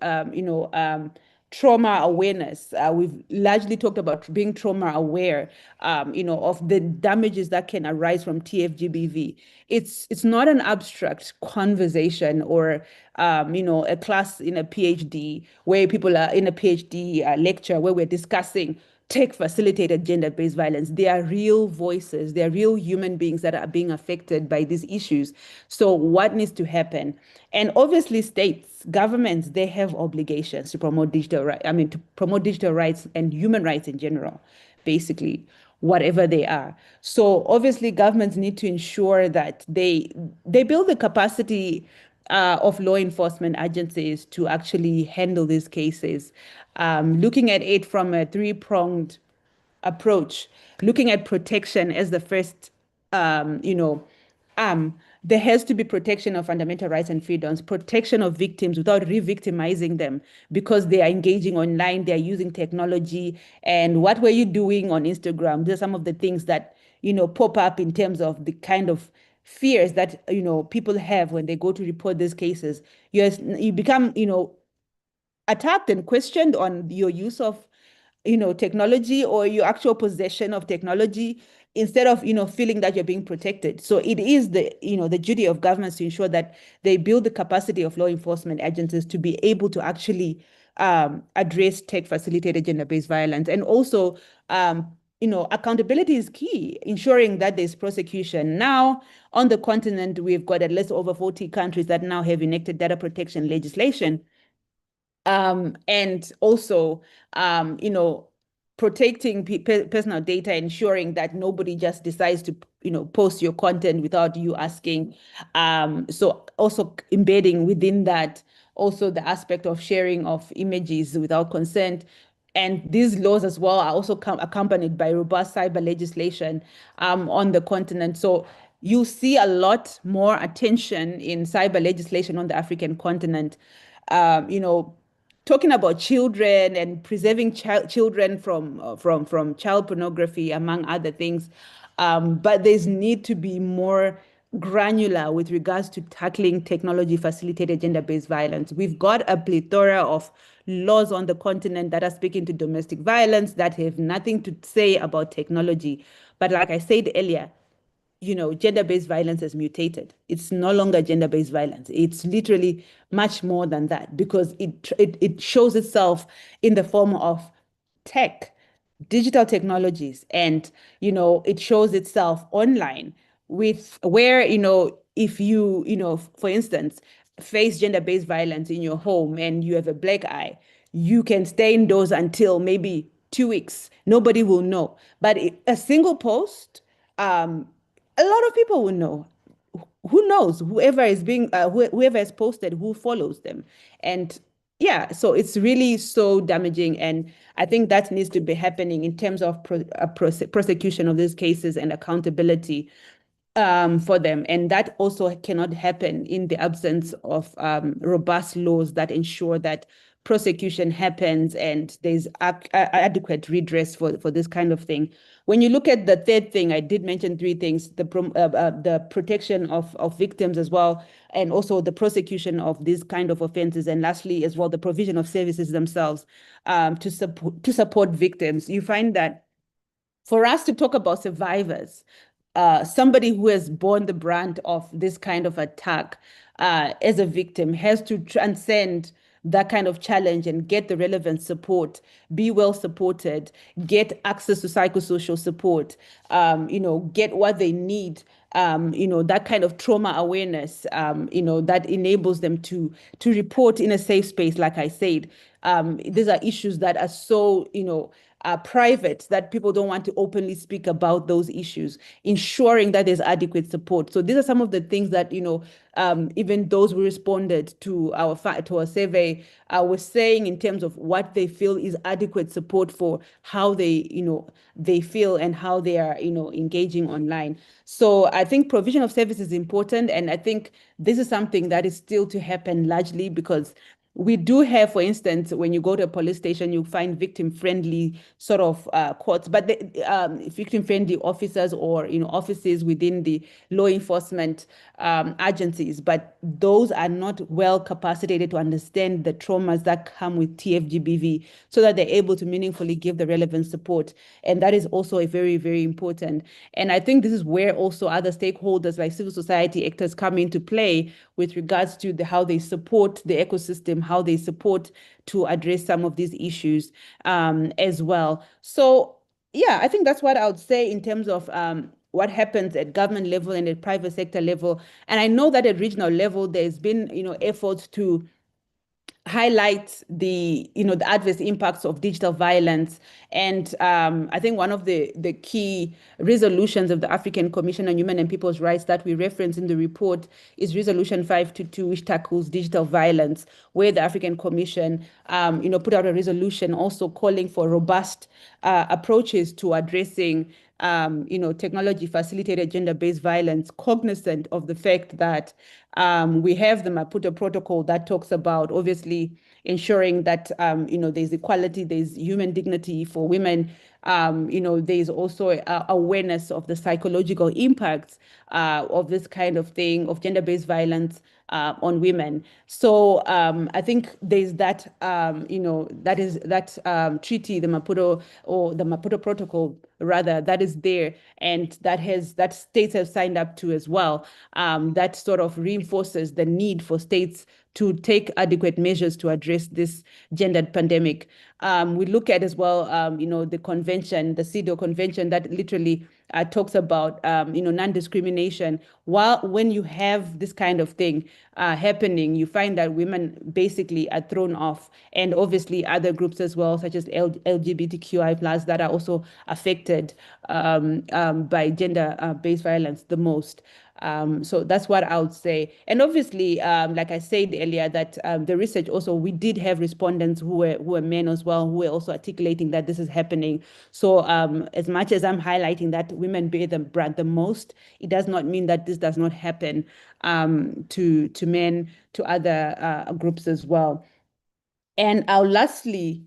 Speaker 3: trauma awareness. We've largely talked about being trauma aware, of the damages that can arise from TFGBV. It's not an abstract conversation or, a class in a PhD where people are in a PhD lecture where we're discussing tech-facilitated gender-based violence. They are real voices. They are real human beings that are being affected by these issues. So what needs to happen? And obviously states, governments, they have obligations to promote digital rights. To promote digital rights and human rights in general, basically, whatever they are. So obviously governments need to ensure that they build the capacity of law enforcement agencies to actually handle these cases, looking at it from a three-pronged approach, looking at protection as the first, there has to be protection of fundamental rights and freedoms, protection of victims without re-victimizing them because they are engaging online, they are using technology. And what were you doing on Instagram? These are some of the things that, pop up in terms of the kind of fears that, people have when they go to report these cases. You become, attacked and questioned on your use of technology or your actual possession of technology instead of feeling that you're being protected. So it is the duty of governments to ensure that they build the capacity of law enforcement agencies to be able to actually address tech facilitated gender-based violence. And also accountability is key, ensuring that there's prosecution. Now on the continent, we've got at least over 40 countries that now have enacted data protection legislation. And also, protecting personal data, ensuring that nobody just decides to, post your content without you asking. So also embedding within that also the aspect of sharing of images without consent. And these laws as well are also accompanied by robust cyber legislation on the continent. So you see a lot more attention in cyber legislation on the African continent. Talking about children and preserving children from child pornography, among other things. But there's need to be more granular with regards to tackling technology-facilitated gender-based violence. We've got a plethora of laws on the continent that are speaking to domestic violence that have nothing to say about technology. But like I said earlier, gender-based violence has mutated. It's no longer gender-based violence. It's literally much more than that because it shows itself in the form of tech, digital technologies, and it shows itself online with where if you for instance face gender-based violence in your home and you have a black eye, you can stay indoors until maybe 2 weeks. Nobody will know. But a single post, a lot of people will know. Who knows? Whoever is being, whoever has posted, who follows them, and yeah. So it's really so damaging, and I think that needs to be happening in terms of prosecution of these cases and accountability for them, and that also cannot happen in the absence of robust laws that ensure that prosecution happens and there's adequate redress for this kind of thing. When you look at the third thing, I did mention three things: the protection of victims as well, and also the prosecution of these kind of offenses, and lastly as well the provision of services themselves to support victims. You find that for us to talk about survivors, somebody who has borne the brunt of this kind of attack as a victim has to transcend that kind of challenge and get the relevant support, be well supported, get access to psychosocial support, get what they need, that kind of trauma awareness, that enables them to report in a safe space, like I said. these are issues that are so, private that people don't want to openly speak about those issues, ensuring that there's adequate support. So these are some of the things that, even those who responded to our survey were saying in terms of what they feel is adequate support for how they feel and how they are, engaging online. So I think provision of service is important. And I think this is something that is still to happen largely because we do have, for instance, when you go to a police station, you find victim-friendly sort of courts, but victim-friendly officers or offices within the law enforcement agencies. But those are not well capacitated to understand the traumas that come with TFGBV, so that they're able to meaningfully give the relevant support. And that is also a very, very important. And I think this is where also other stakeholders like civil society actors come into play with regards to how they support the ecosystem, how they support to address some of these issues as well. So yeah, I think that's what I would say in terms of what happens at government level and at private sector level. And I know that at regional level, there's been, efforts to highlight the adverse impacts of digital violence. And I think one of the key resolutions of the African Commission on Human and People's Rights that we reference in the report is Resolution 522, which tackles digital violence, where the African Commission put out a resolution also calling for robust approaches to addressing technology facilitated gender-based violence, cognizant of the fact that we have the Maputo Protocol that talks about obviously ensuring that there's equality, there's human dignity for women. There's also awareness of the psychological impacts of this kind of thing, of gender-based violence on women. So I think there's that, that is that treaty, the Maputo Protocol, rather, that is there, and that states have signed up to as well. That sort of reinforces the need for states to take adequate measures to address this gendered pandemic. We look at as well, the convention, the CEDAW convention, that literally talks about, non-discrimination. When you have this kind of thing happening, you find that women basically are thrown off, and obviously other groups as well, such as LGBTQI+ that are also affected by gender-based violence the most. So that's what I would say. And obviously, like I said earlier, that the research also, we did have respondents who were men as well, who were also articulating that this is happening. So as much as I'm highlighting that women bear the brunt the most, it does not mean that this does not happen to men, to other groups as well. And I'll lastly,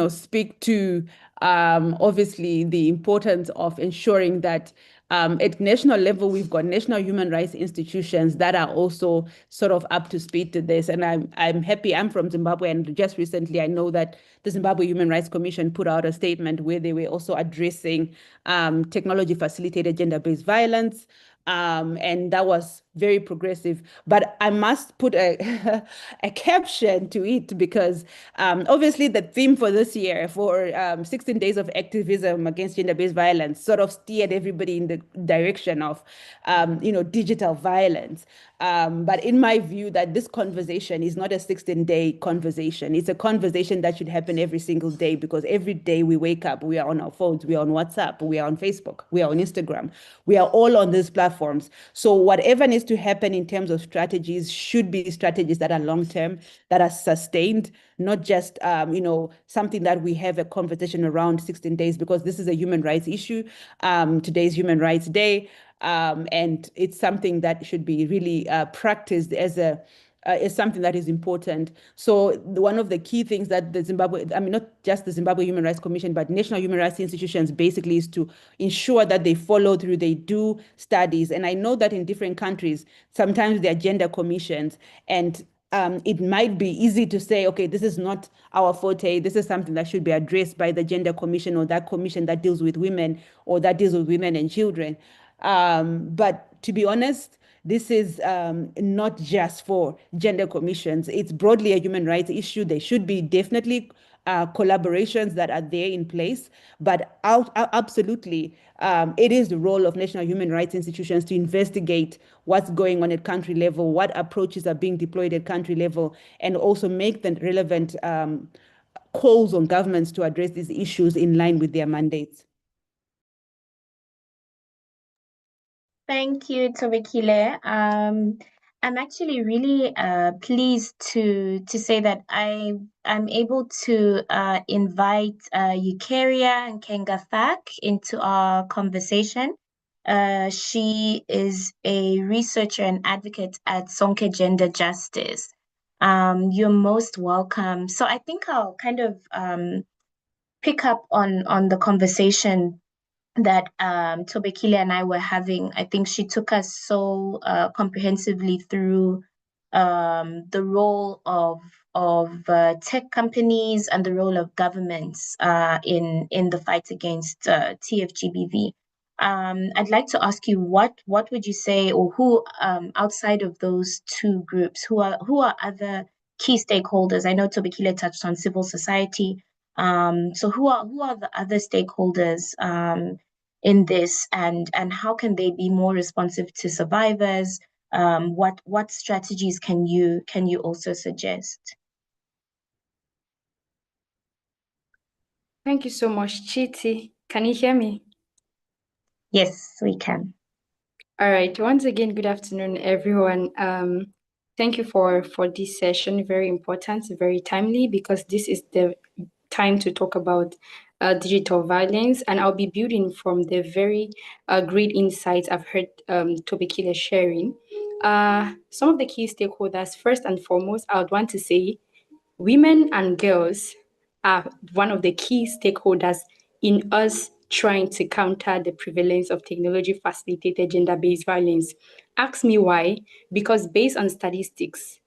Speaker 3: speak to obviously the importance of ensuring that at national level, we've got national human rights institutions that are also sort of up to speed to this. And I'm happy, I'm from Zimbabwe, and just recently I know that the Zimbabwe Human Rights Commission put out a statement where they were also addressing technology facilitated gender-based violence. And that was very progressive. But I must put a caption to it because obviously the theme for this year, for 16 days of activism against gender-based violence, sort of steered everybody in the direction of, digital violence. But in my view, that this conversation is not a 16-day conversation. It's a conversation that should happen every single day, because every day we wake up, we are on our phones, we are on WhatsApp, we are on Facebook, we are on Instagram, we are all on these platforms. So whatever needs to happen in terms of strategies should be strategies that are long-term, that are sustained, not just, something that we have a conversation around 16 days, because this is a human rights issue. Today's Human Rights Day. And it's something that should be really practiced is something that is important. So one of the key things that not just the Zimbabwe Human Rights Commission, but national human rights institutions basically is to ensure that they follow through, they do studies. And I know that in different countries, sometimes there are gender commissions, and it might be easy to say, okay, this is not our forte. This is something that should be addressed by the Gender Commission, or that commission that deals with women, or that deals with women and children. But to be honest, this is not just for gender commissions. It's broadly a human rights issue. There should be definitely collaborations that are there in place. But absolutely, it is the role of national human rights institutions to investigate what's going on at country level, what approaches are being deployed at country level, and also make the relevant calls on governments to address these issues in line with their mandates.
Speaker 6: Thank you, Tobekile. I'm actually really pleased to say that I'm able to invite Eukaria and Kengathak into our conversation. She is a researcher and advocate at Sonke Gender Justice. You're most welcome. So I think I'll kind of pick up on the conversation that Tobekile and I were having. I think she took us so comprehensively through the role of tech companies and the role of governments in the fight against TFGBV. I'd like to ask you what would you say, or who outside of those two groups, who are other key stakeholders? I know Tobekile touched on civil society. So who are the other stakeholders in this, and how can they be more responsive to survivors? What strategies can you also suggest?
Speaker 7: Thank you so much, Chiti. Can you hear me?
Speaker 6: Yes, we can.
Speaker 7: All right. Once again, good afternoon, everyone. Thank you for this session. Very important, very timely, because this is the time to talk about digital violence, and I'll be building from the very great insights I've heard Tobekile sharing. Some of the key stakeholders, first and foremost, I would want to say women and girls are one of the key stakeholders in us trying to counter the prevalence of technology-facilitated gender-based violence. Ask me why, because based on statistics,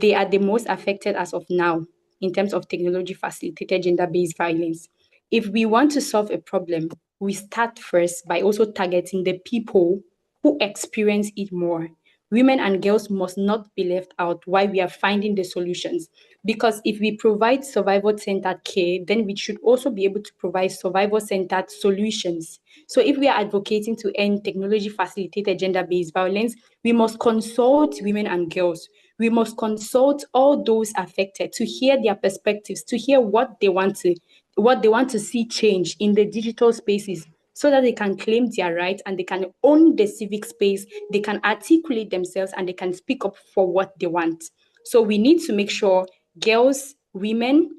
Speaker 7: they are the most affected as of now in terms of technology-facilitated gender-based violence. If we want to solve a problem, we start first by also targeting the people who experience it more. Women and girls must not be left out while we are finding the solutions. Because if we provide survivor-centered care, then we should also be able to provide survivor-centered solutions. So if we are advocating to end technology-facilitated gender-based violence, we must consult women and girls. We must consult all those affected to hear their perspectives, to hear what they want to see change in the digital spaces, so that they can claim their rights and they can own the civic space, they can articulate themselves, and they can speak up for what they want. So we need to make sure girls, women,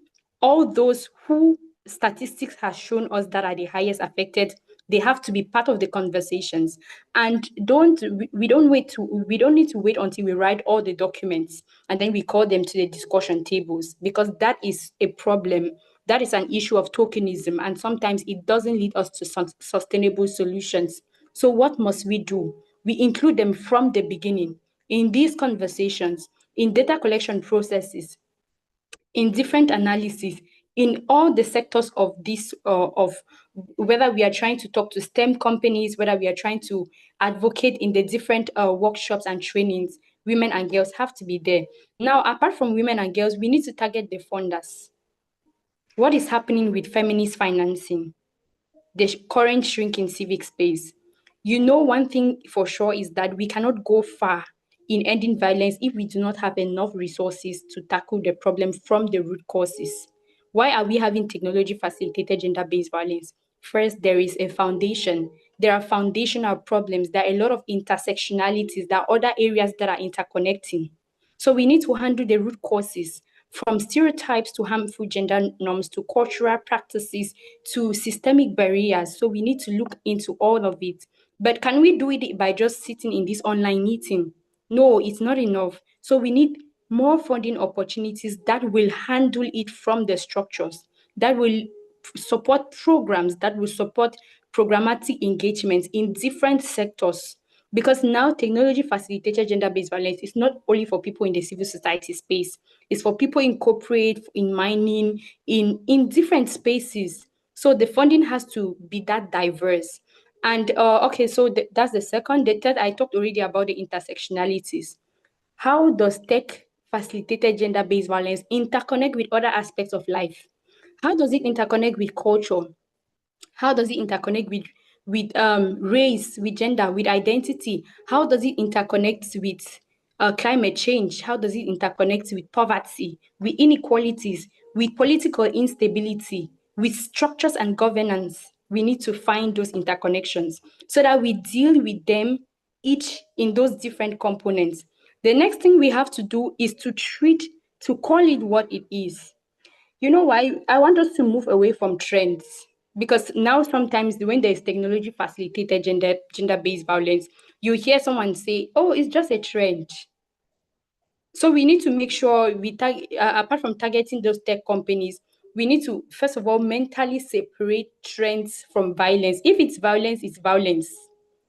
Speaker 7: all those who statistics has shown us that are the highest affected, they have to be part of the conversations. And we don't need to wait until we write all the documents and then we call them to the discussion tables, because that is a problem. That is an issue of tokenism, and sometimes it doesn't lead us to sustainable solutions. So what must we do? We include them from the beginning in these conversations, in data collection processes, in different analysis, in all the sectors of this, of whether we are trying to talk to STEM companies, whether we are trying to advocate in the different workshops and trainings, women and girls have to be there. Now, apart from women and girls, we need to target the funders. What is happening with feminist financing? The current shrink in civic space. You know, one thing for sure is that we cannot go far in ending violence if we do not have enough resources to tackle the problem from the root causes. Why are we having technology-facilitated gender-based violence? First, there is a foundation. There are foundational problems. There are a lot of intersectionalities. There are other areas that are interconnecting. So we need to handle the root causes, from stereotypes to harmful gender norms to cultural practices to systemic barriers. So we need to look into all of it. But can we do it by just sitting in this online meeting? No, it's not enough. So we need more funding opportunities that will handle it from the structures, that will support programs, that will support programmatic engagements in different sectors. Because now technology facilitated gender-based violence is not only for people in the civil society space, it's for people in corporate, in mining, in different spaces. So the funding has to be that diverse. And okay, so that's the second. The third, I talked already about the intersectionalities. How does tech facilitated gender-based violence interconnect with other aspects of life? How does it interconnect with culture? How does it interconnect with race, with gender, with identity? How does it interconnect with climate change? How does it interconnect with poverty, with inequalities, with political instability, with structures and governance? We need to find those interconnections so that we deal with them each in those different components. The next thing we have to do is to call it what it is. You know why? I want us to move away from trends, because now sometimes when there's technology facilitated gender-based violence, you hear someone say, "Oh, it's just a trend." So we need to make sure apart from targeting those tech companies, we need to first of all mentally separate trends from violence. If it's violence, it's violence.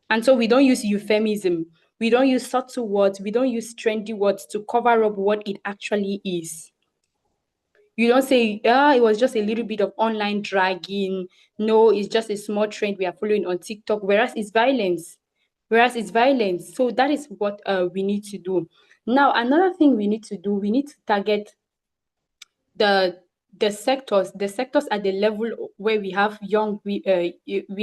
Speaker 7: And so we don't use euphemism, we don't use subtle words, we don't use trendy words to cover up what it actually is. You don't say, it was just a little bit of online dragging. No, it's just a small trend we are following on TikTok, whereas it's violence. So that is what we need to do. Now, another thing we need to do, we need to target the sectors at the level where we have we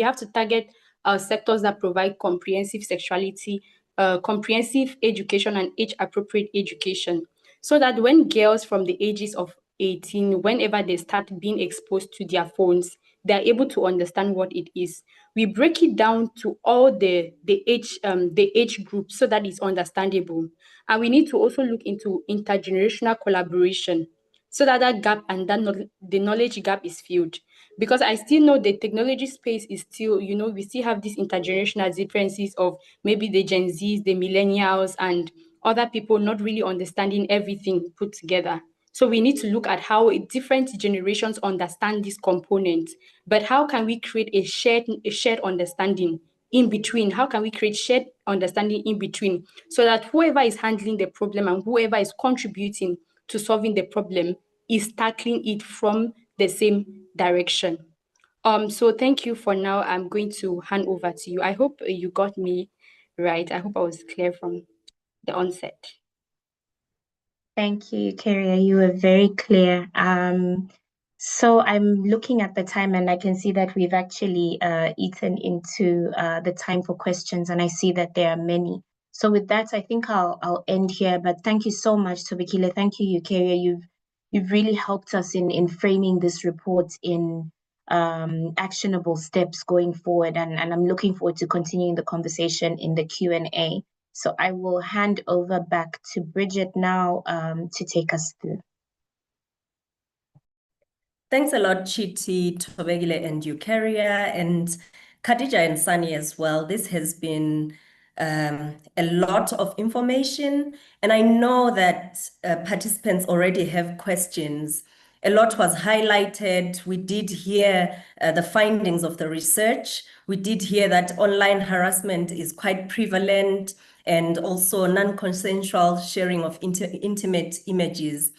Speaker 7: have to target sectors that provide comprehensive sexuality, comprehensive education and age-appropriate education, so that when girls from the ages of 18, whenever they start being exposed to their phones, they're able to understand what it is. We break it down to all the age groups so that it's understandable. And we need to also look into intergenerational collaboration so that that gap and the knowledge gap is filled. Because I still know the technology space is still, we still have these intergenerational differences of maybe the Gen Zs, the millennials, and other people not really understanding everything put together. So we need to look at how different generations understand this component, but how can we create a shared understanding in between? How can we create shared understanding in between so that whoever is handling the problem and whoever is contributing to solving the problem is tackling it from the same direction? So thank you for now. I'm going to hand over to you. I hope you got me right. I hope I was clear from the onset.
Speaker 6: Thank you, Keria. You were very clear. So I'm looking at the time and I can see that we've actually eaten into the time for questions, and I see that there are many. So with that, I think I'll end here. But thank you so much, Tobekile. Thank you, Keria. You've really helped us in framing this report in actionable steps going forward, and I'm looking forward to continuing the conversation in the Q&A. So I will hand over back to Bridget now to take us through.
Speaker 1: Thanks a lot, Chiti, Tobegile, and Eukarya, and Khadija and Sunny as well. This has been a lot of information, and I know that participants already have questions. A lot was highlighted. We did hear the findings of the research. We did hear that online harassment is quite prevalent, and also non-consensual sharing of intimate images,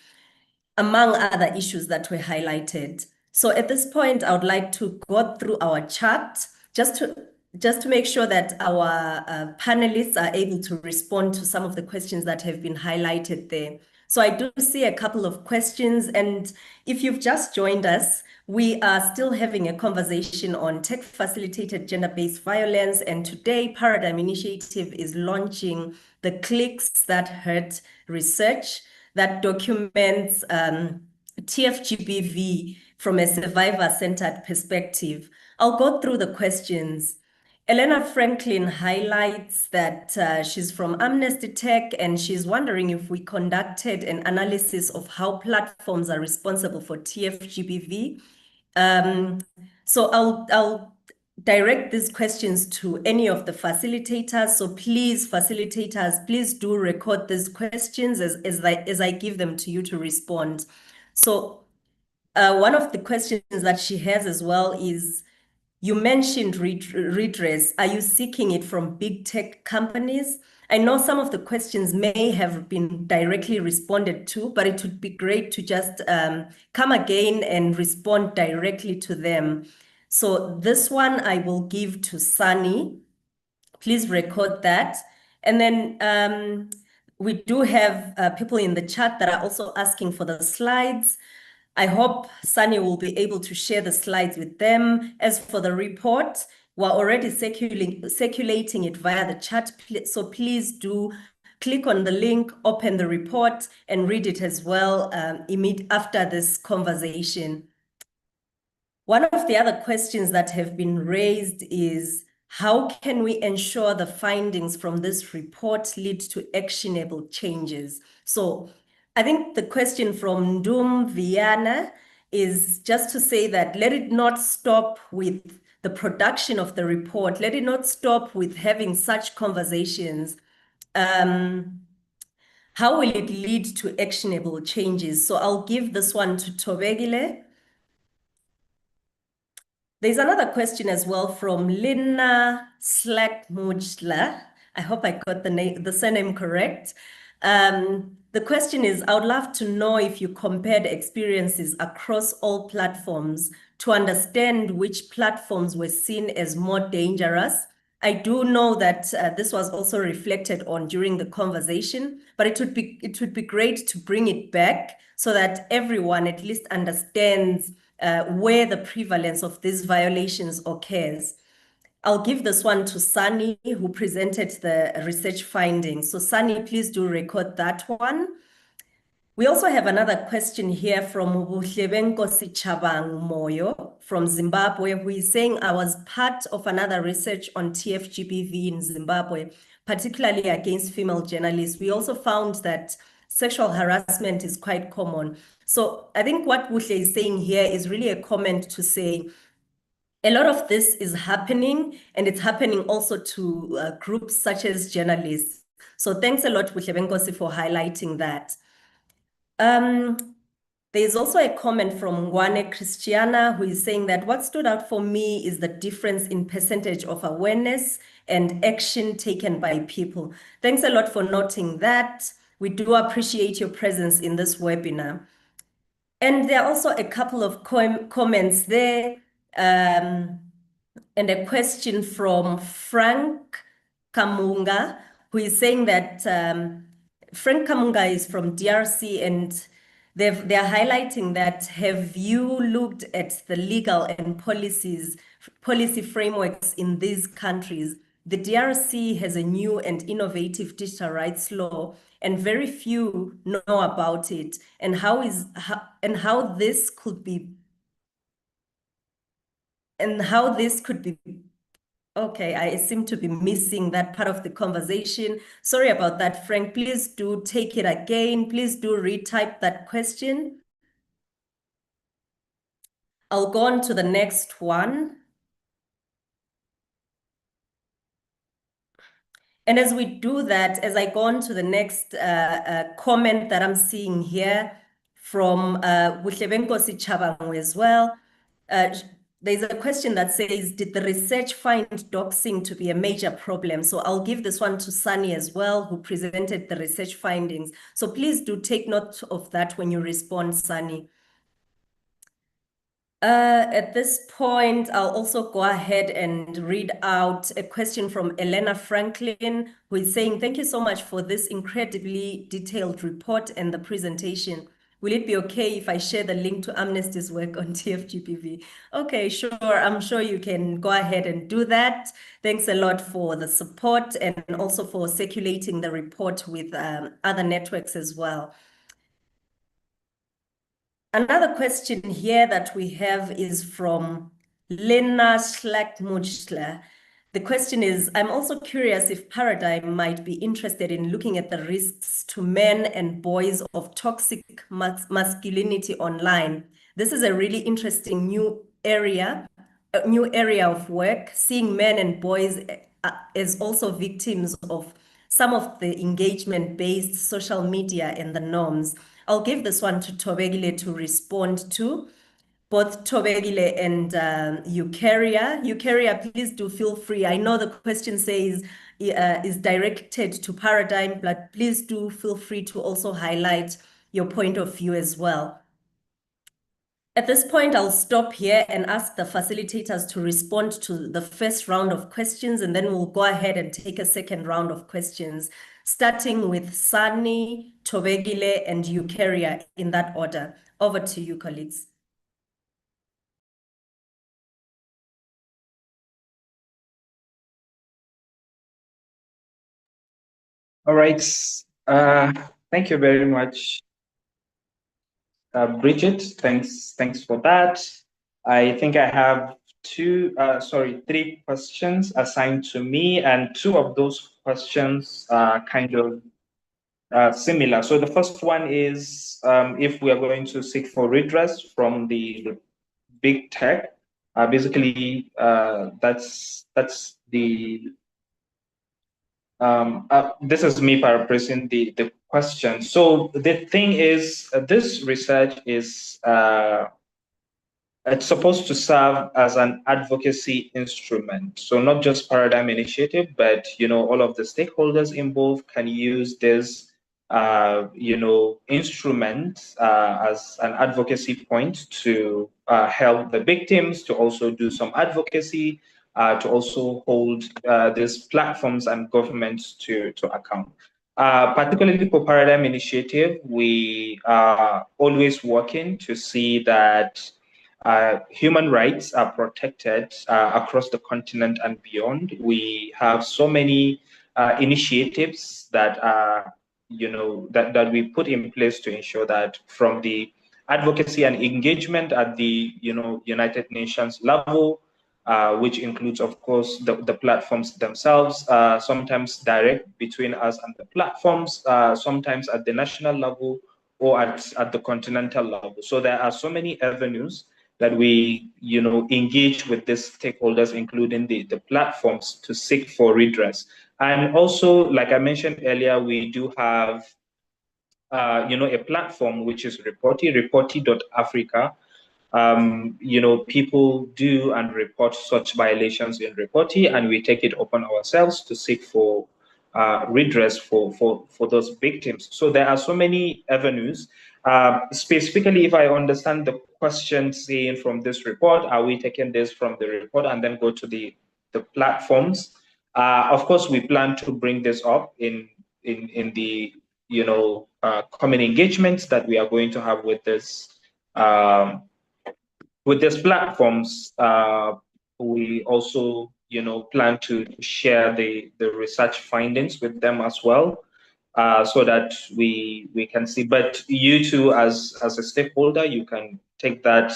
Speaker 1: among other issues that were highlighted. So at this point, I would like to go through our chat just to make sure that our panelists are able to respond to some of the questions that have been highlighted there. So I do see a couple of questions, and if you've just joined us, we are still having a conversation on tech-facilitated gender-based violence, and today Paradigm Initiative is launching the Clicks That Hurt research that documents TFGBV from a survivor-centered perspective. I'll go through the questions. Elena Franklin highlights that she's from Amnesty Tech, and she's wondering if we conducted an analysis of how platforms are responsible for TFGBV. So I'll direct these questions to any of the facilitators. So please, facilitators, please do record these questions as I give them to you to respond. So one of the questions that she has as well is, you mentioned redress. Are you seeking it from big tech companies? I know some of the questions may have been directly responded to, but it would be great to just come again and respond directly to them. So this one I will give to Sunny. Please record that. And then we do have people in the chat that are also asking for the slides. I hope Sunny will be able to share the slides with them. As for the report, we're already circulating it via the chat, so please do click on the link, open the report, and read it as well after this conversation. One of the other questions that have been raised is, how can we ensure the findings from this report lead to actionable changes? So I think the question from Ndum Viana is just to say that let it not stop with the production of the report. Let it not stop with having such conversations. How will it lead to actionable changes? So I'll give this one to Tobegile. There's another question as well from Lina Slack-Mujla. I hope I got the surname correct. The question is, I would love to know if you compared experiences across all platforms to understand which platforms were seen as more dangerous. I do know that this was also reflected on during the conversation, but it would be great to bring it back so that everyone at least understands where the prevalence of these violations occurs. I'll give this one to Sunny, who presented the research findings. So Sunny, please do record that one. We also have another question here from Buhlebenkosi Chabang Moyo from Zimbabwe, who is saying, I was part of another research on TFGBV in Zimbabwe, particularly against female journalists. We also found that sexual harassment is quite common. So I think what Buhle is saying here is really a comment to say, a lot of this is happening, and it's happening also to groups such as journalists. So thanks a lot, Buhlebenkosi, for highlighting that. There's also a comment from Wane Christiana, who is saying that what stood out for me is the difference in percentage of awareness and action taken by people. Thanks a lot for noting that. We do appreciate your presence in this webinar. And there are also a couple of comments there, and a question from Frank Kamunga, who is saying that Frank Kamunga is from DRC, and they're highlighting that, have you looked at the legal and policy frameworks in these countries? The DRC has a new and innovative digital rights law, and very few know about it, and how this could be okay, I seem to be missing that part of the conversation. Sorry about that, Frank. Please do take it again. Please do retype that question. I'll go on to the next one. And as we do that, as I go on to the next comment that I'm seeing here from Buhlebenkosi Chabang as well, there's a question that says, did the research find doxing to be a major problem? So I'll give this one to Sunny as well, who presented the research findings. So please do take note of that when you respond, Sunny. At this point, I'll also go ahead and read out a question from Elena Franklin, who is saying, thank you so much for this incredibly detailed report and the presentation. Will it be okay if I share the link to Amnesty's work on TFGBV? Okay, sure. I'm sure you can go ahead and do that. Thanks a lot for the support and also for circulating the report with other networks as well. Another question here that we have is from Lena Schlack-Mutschler. The question is, I'm also curious if Paradigm might be interested in looking at the risks to men and boys of toxic masculinity online. This is a really interesting new area of work, seeing men and boys as also victims of some of the engagement-based social media and the norms. I'll give this one to Tobegile to respond to. Both Tobegile and Eukarya. Eukarya, please do feel free. I know the question says is directed to Paradigm, but please do feel free to also highlight your point of view as well. At this point, I'll stop here and ask the facilitators to respond to the first round of questions, and then we'll go ahead and take a second round of questions. starting with Sani, Tobegile, and Eukarya in that order. Over to you, colleagues.
Speaker 5: All right. Thank you very much, Bridget. Thanks for that. I think I have three questions assigned to me, and two of those questions are kind of similar. So the first one is if we are going to seek for redress from the big tech, basically that's the this is me paraphrasing the question. So the thing is, this research is it's supposed to serve as an advocacy instrument. So not just Paradigm Initiative, but all of the stakeholders involved can use this instrument as an advocacy point to help the victims, to also do some advocacy, to also hold these platforms and governments to account. Particularly for Paradigm Initiative, we are always working to see that human rights are protected across the continent and beyond. We have so many initiatives that are, that we put in place to ensure that from the advocacy and engagement at the, United Nations level, which includes, of course, the platforms themselves, sometimes direct between us and the platforms, sometimes at the national level or at the continental level. So there are so many avenues that we, engage with these stakeholders, including the platforms, to seek for redress. And also, like I mentioned earlier, we do have, a platform which is reporty.africa. People do and report such violations in Reporty, and we take it upon ourselves to seek for redress for those victims. So there are so many avenues. Specifically, if I understand the question saying from this report, are we taking this from the report and then go to the platforms? Of course, we plan to bring this up in the common engagements that we are going to have with this. With these platforms, we also, plan to share the research findings with them as well, so that we can see. But you too, as a stakeholder, you can take that,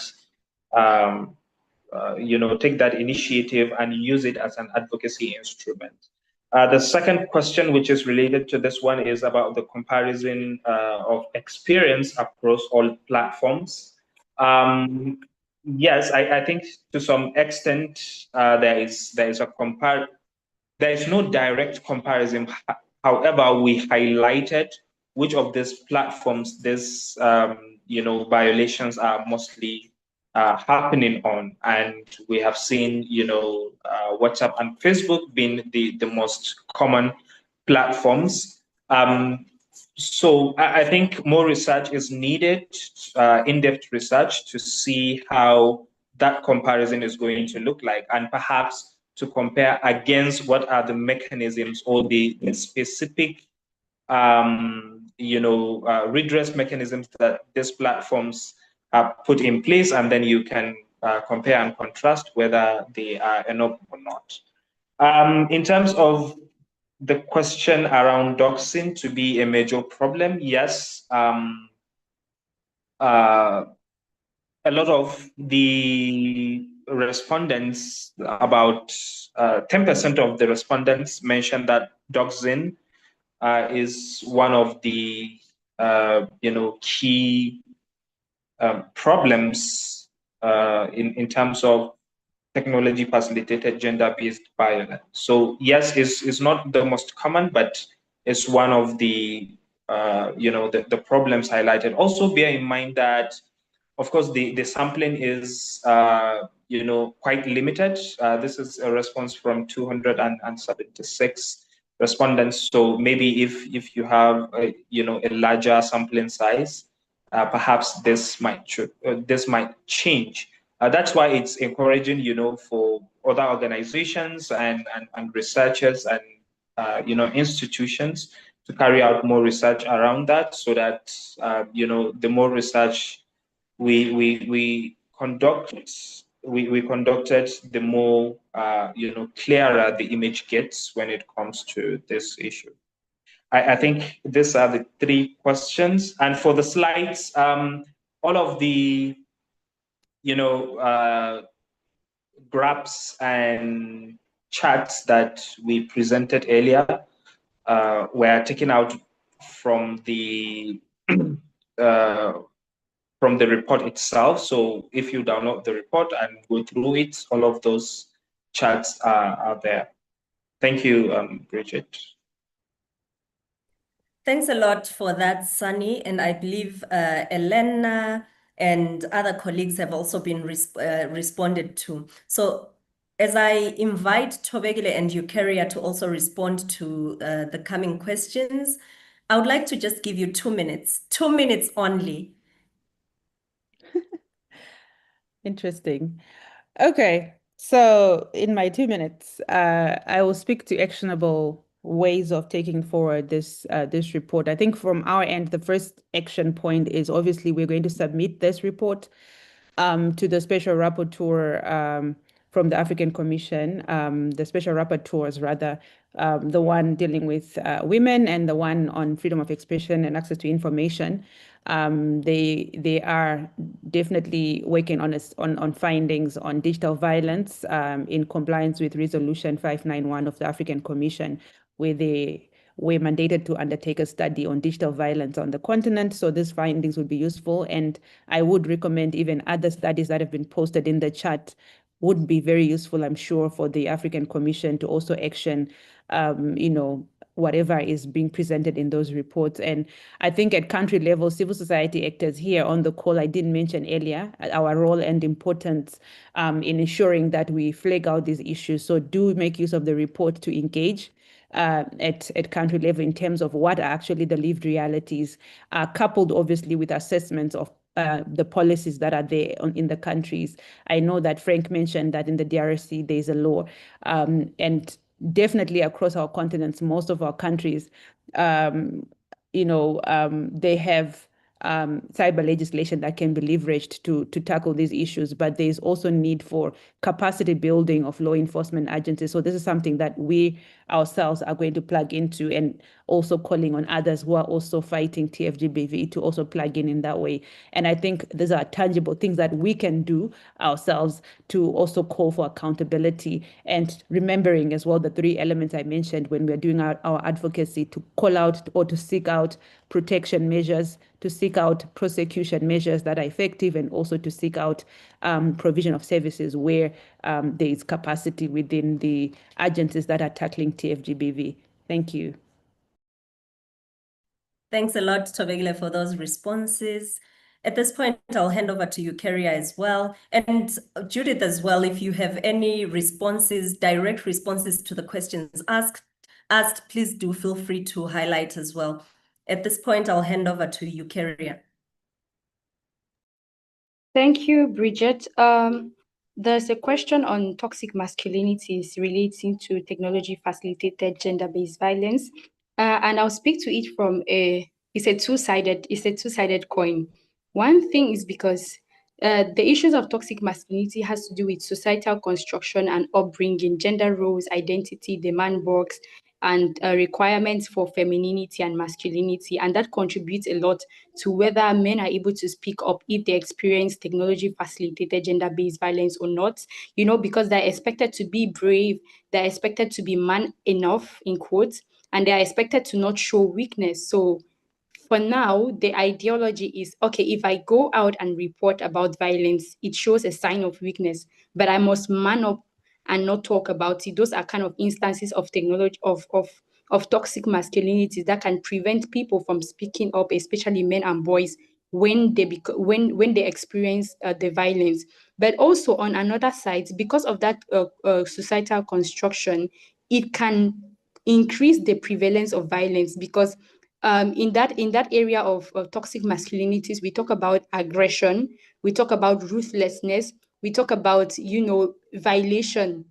Speaker 5: take that initiative and use it as an advocacy instrument. The second question, which is related to this one, is about the comparison of experience across all platforms. Yes, I think to some extent there is no direct comparison. However, we highlighted which of these platforms these violations are mostly happening on, and we have seen WhatsApp and Facebook being the most common platforms. So I think more research is needed, in-depth research, to see how that comparison is going to look like, and perhaps to compare against what are the mechanisms or the specific redress mechanisms that these platforms are put in place, and then you can compare and contrast whether they are enough or not. In terms of the question around doxing to be a major problem, yes. A lot of the respondents, about 10% of the respondents, mentioned that doxing is one of the key problems in terms of technology facilitated gender-based violence. So yes, it's not the most common, but it's one of the the problems highlighted. Also bear in mind that, of course, the sampling is quite limited. This is a response from 276 respondents. So maybe if you have a larger sampling size, perhaps this might change. That's why it's encouraging, for other organizations and researchers and institutions to carry out more research around that, so that the more research we conducted, the more clearer the image gets when it comes to this issue. I think these are the three questions. And for the slides, all of the graphs and charts that we presented earlier were taken out from the report itself. So if you download the report and go through it, all of those charts are there. Thank you, Bridget.
Speaker 1: Thanks a lot for that, Sunny. And I believe Elena and other colleagues have also been responded to. So as I invite Thobekile and Eukarya to also respond to the coming questions, I would like to just give you 2 minutes, 2 minutes only.
Speaker 3: Interesting. Okay, so in my 2 minutes, I will speak to actionable ways of taking forward this report. I think from our end, the first action point is obviously we're going to submit this report to the special rapporteur from the African Commission, the special rapporteurs rather, the one dealing with women and the one on freedom of expression and access to information. They are definitely working on findings on digital violence in compliance with Resolution 591 of the African Commission, where they were mandated to undertake a study on digital violence on the continent. So these findings would be useful. And I would recommend even other studies that have been posted in the chat would be very useful, I'm sure, for the African Commission to also action, whatever is being presented in those reports. And I think at country level, civil society actors here on the call, I didn't mention earlier, our role and importance in ensuring that we flag out these issues. So do make use of the report to engage at country level in terms of what are actually the lived realities, coupled obviously with assessments of the policies that are there in the countries. I know that Frank mentioned that in the DRC there's a law, and definitely across our continents, most of our countries, they have cyber legislation that can be leveraged to tackle these issues, but there's also need for capacity building of law enforcement agencies. So this is something that we ourselves are going to plug into, and also calling on others who are also fighting TFGBV to also plug in that way. And I think these are tangible things that we can do ourselves to also call for accountability, and remembering as well the three elements I mentioned when we're doing our advocacy, to call out or to seek out protection measures, to seek out prosecution measures that are effective, and also to seek out provision of services where there is capacity within the agencies that are tackling TFGBV. Thank you.
Speaker 1: Thanks a lot, Thobekile, for those responses. At this point, I'll hand over to Eukarya as well. And Judith as well, if you have any responses, direct responses to the questions asked, please do feel free to highlight as well. At this point, I'll hand over to Eukarya.
Speaker 7: Thank you, Bridget. There's a question on toxic masculinities relating to technology-facilitated gender-based violence, and I'll speak to it from it's a two-sided coin. One thing is because the issues of toxic masculinity has to do with societal construction and upbringing, gender roles, identity, demand box, and requirements for femininity and masculinity. And that contributes a lot to whether men are able to speak up if they experience technology-facilitated gender-based violence or not, because they're expected to be brave, they're expected to be man enough, in quotes, and they're expected to not show weakness. So for now, the ideology is, okay, if I go out and report about violence, it shows a sign of weakness, but I must man up and not talk about it. Those are kind of instances of technology, of toxic masculinities that can prevent people from speaking up, especially men and boys, when they experience the violence. But also on another side, because of that societal construction, it can increase the prevalence of violence, because in that area of toxic masculinities, we talk about aggression, we talk about ruthlessness, we talk about violation,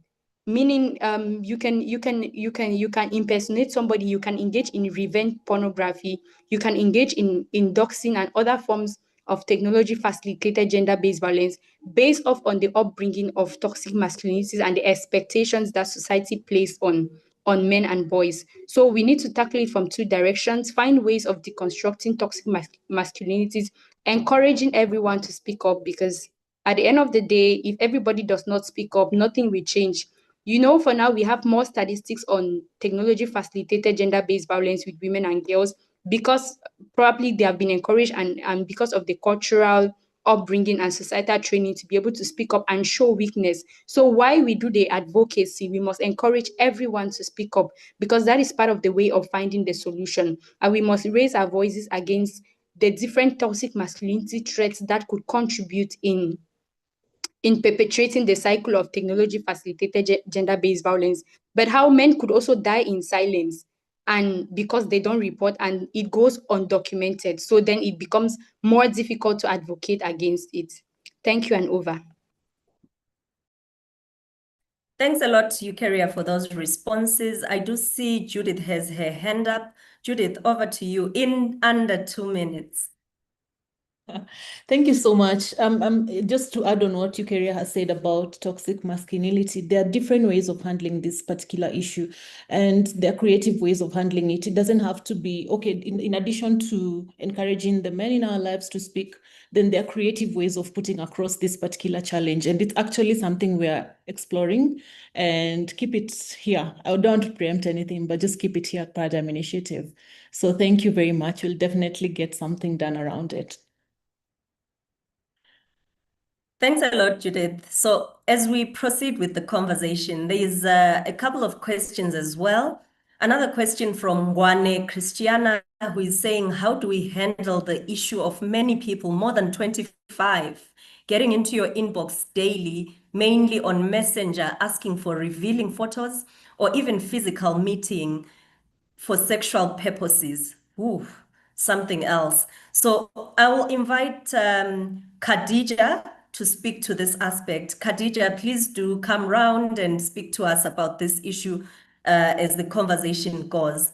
Speaker 7: meaning you can impersonate somebody, you can engage in revenge pornography, you can engage in doxing and other forms of technology facilitated gender-based violence based off on the upbringing of toxic masculinities and the expectations that society placed on men and boys. So we need to tackle it from two directions, find ways of deconstructing toxic masculinities, encouraging everyone to speak up, because at the end of the day, if everybody does not speak up, nothing will change. You know, for now, we have more statistics on technology facilitated gender-based violence with women and girls because probably they have been encouraged and because of the cultural upbringing and societal training to be able to speak up and show weakness. So while we do the advocacy, we must encourage everyone to speak up, because that is part of the way of finding the solution. And we must raise our voices against the different toxic masculinity threats that could contribute in perpetrating the cycle of technology facilitated gender-based violence, but how men could also die in silence and because they don't report and it goes undocumented. So then it becomes more difficult to advocate against it. Thank you, and over.
Speaker 1: Thanks a lot, Eukarya, for those responses. I do see Judith has her hand up. Judith, over to you in under 2 minutes.
Speaker 2: Thank you so much. Just to add on what Eukarya has said about toxic masculinity, there are different ways of handling this particular issue, and there are creative ways of handling it. It doesn't have to be, okay, in addition to encouraging the men in our lives to speak, then there are creative ways of putting across this particular challenge. And it's actually something we're exploring, and keep it here. I don't want to preempt anything, but just keep it here at Paradigm Initiative. So thank you very much. We'll definitely get something done around it.
Speaker 1: Thanks a lot, Judith. So as we proceed with the conversation, there is a couple of questions as well. Another question from Juane Christiana, who is saying, how do we handle the issue of many people, more than 25, getting into your inbox daily, mainly on Messenger, asking for revealing photos or even physical meeting for sexual purposes? Ooh, something else. So I will invite Khadija to speak to this aspect. Khadija, please do come round and speak to us about this issue as the conversation goes.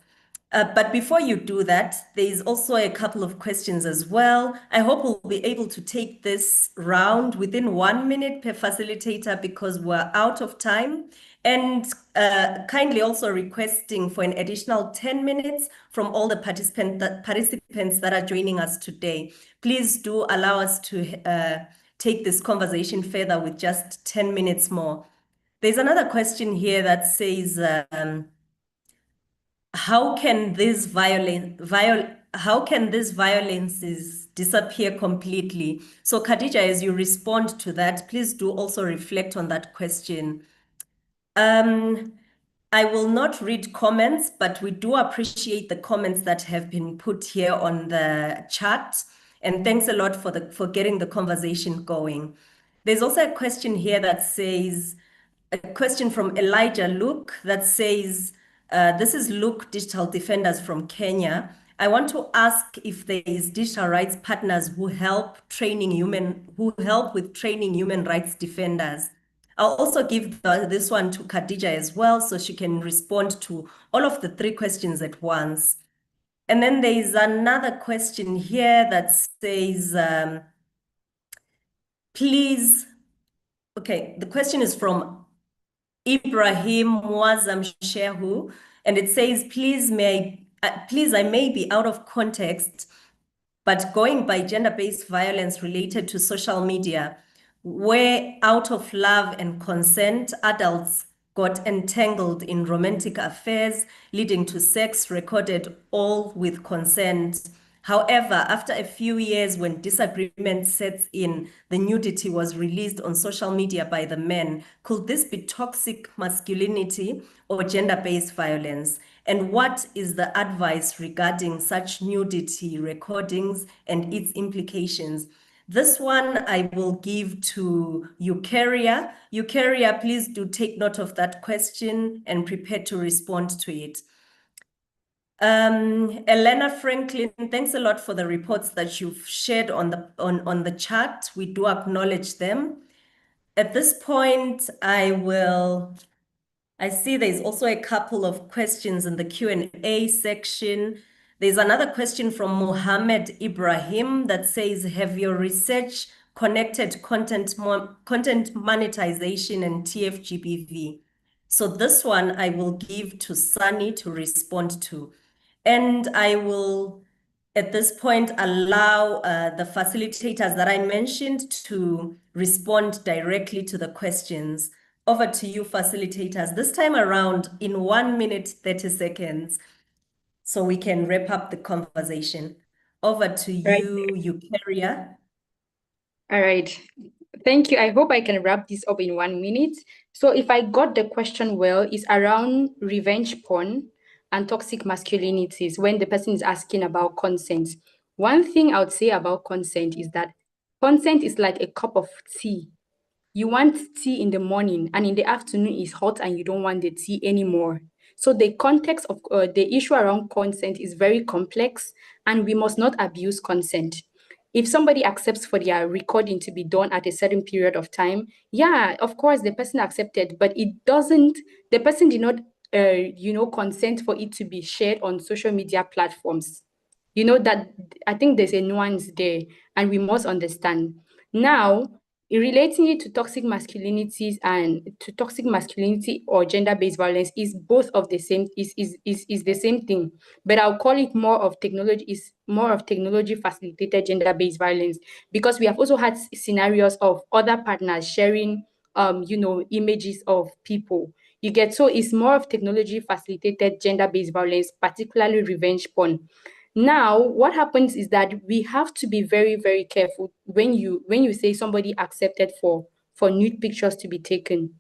Speaker 1: But before you do that, there is also a couple of questions as well. I hope we'll be able to take this round within 1 minute per facilitator because we're out of time. And kindly also requesting for an additional 10 minutes from all the participants that are joining us today. Please do allow us to take this conversation further with just 10 minutes more. There's another question here that says, how can these violences disappear completely? So Khadija, as you respond to that, please do also reflect on that question. I will not read comments, but we do appreciate the comments that have been put here on the chat. And thanks a lot for getting the conversation going. There's also a question here that says, a question from Elijah Luke that says, this is Luke Digital Defenders from Kenya. I want to ask if there is digital rights partners who help with training human rights defenders. I'll also give this one to Khadija as well, so she can respond to all of the 3 questions at once. And then there is another question here that says, please, okay, the question is from Ibrahim Muazzam Shehu, and it says, please, I may be out of context, but going by gender-based violence related to social media, where out of love and consent, adults got entangled in romantic affairs, leading to sex recorded all with consent. However, after a few years, when disagreement sets in, the nudity was released on social media by the men. Could this be toxic masculinity or gender-based violence? And what is the advice regarding such nudity recordings and its implications? This one I will give to Eukarya. Eukarya, please do take note of that question and prepare to respond to it. Elena Franklin, thanks a lot for the reports that you've shared on the chat. We do acknowledge them. At this point, I will I see there's also a couple of questions in the Q&A section. There's another question from Mohammed Ibrahim that says, have your research connected content monetization and TFGBV? So this one I will give to Sunny to respond to. And I will, at this point, allow the facilitators that I mentioned to respond directly to the questions. Over to you, facilitators. This time around, in 1 minute, 30 seconds, so we can wrap up the conversation. Over to you, Eukarya.
Speaker 7: All right. Thank you. I hope I can wrap this up in 1 minute. So if I got the question well, it's around revenge porn and toxic masculinities when the person is asking about consent. One thing I would say about consent is that consent is like a cup of tea. You want tea in the morning and in the afternoon it's hot and you don't want the tea anymore. So the context of the issue around consent is very complex and we must not abuse consent. If somebody accepts for their recording to be done at a certain period of time, yeah, of course the person accepted, but the person did not, consent for it to be shared on social media platforms. That I think there's a nuance there and we must understand. Now, relating it to toxic masculinities and to toxic masculinity or gender-based violence is both of the same is the same thing, but I'll call it more of technology facilitated gender-based violence, because we have also had scenarios of other partners sharing images of people. You get, so it's more of technology facilitated gender-based violence, particularly revenge porn. Now, what happens is that we have to be very, very careful when you say somebody accepted for nude pictures to be taken.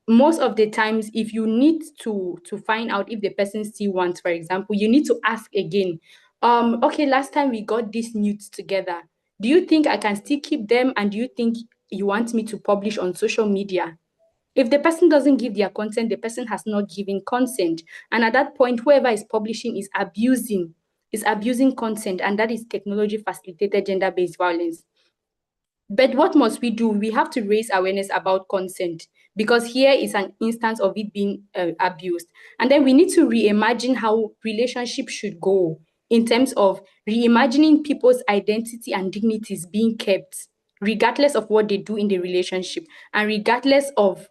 Speaker 7: Most of the times, if you need to find out if the person still wants, for example, you need to ask again. Okay, last time we got these nudes together. Do you think I can still keep them? And do you think you want me to publish on social media? If the person doesn't give their consent, the person has not given consent. And at that point, whoever is publishing is abusing consent, and that is technology facilitated gender-based violence. But what must we do? We have to raise awareness about consent, because here is an instance of it being abused. And then we need to reimagine how relationships should go in terms of reimagining people's identity and dignities being kept, regardless of what they do in the relationship and regardless of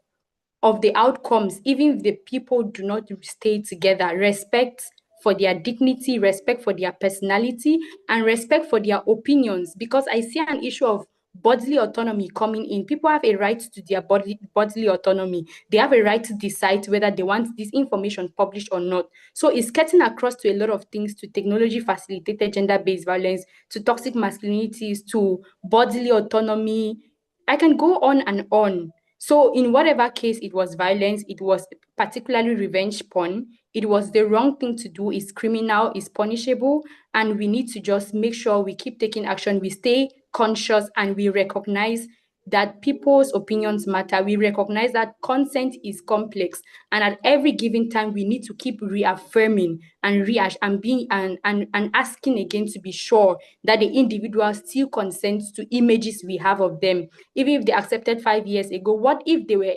Speaker 7: the outcomes, even if the people do not stay together. Respect for their dignity, respect for their personality, and respect for their opinions. Because I see an issue of bodily autonomy coming in. People have a right to their bodily autonomy. They have a right to decide whether they want this information published or not. So it's getting across to a lot of things, to technology facilitated gender-based violence, to toxic masculinities, to bodily autonomy. I can go on and on. So in whatever case it was violence, it was particularly revenge porn, it was the wrong thing to do, it's criminal, it's punishable, and we need to just make sure we keep taking action, we stay conscious, and we recognize that people's opinions matter. We recognize that consent is complex, and at every given time we need to keep reaffirming and being and asking again to be sure that the individual still consents to images we have of them, even if they accepted 5 years ago. What if they were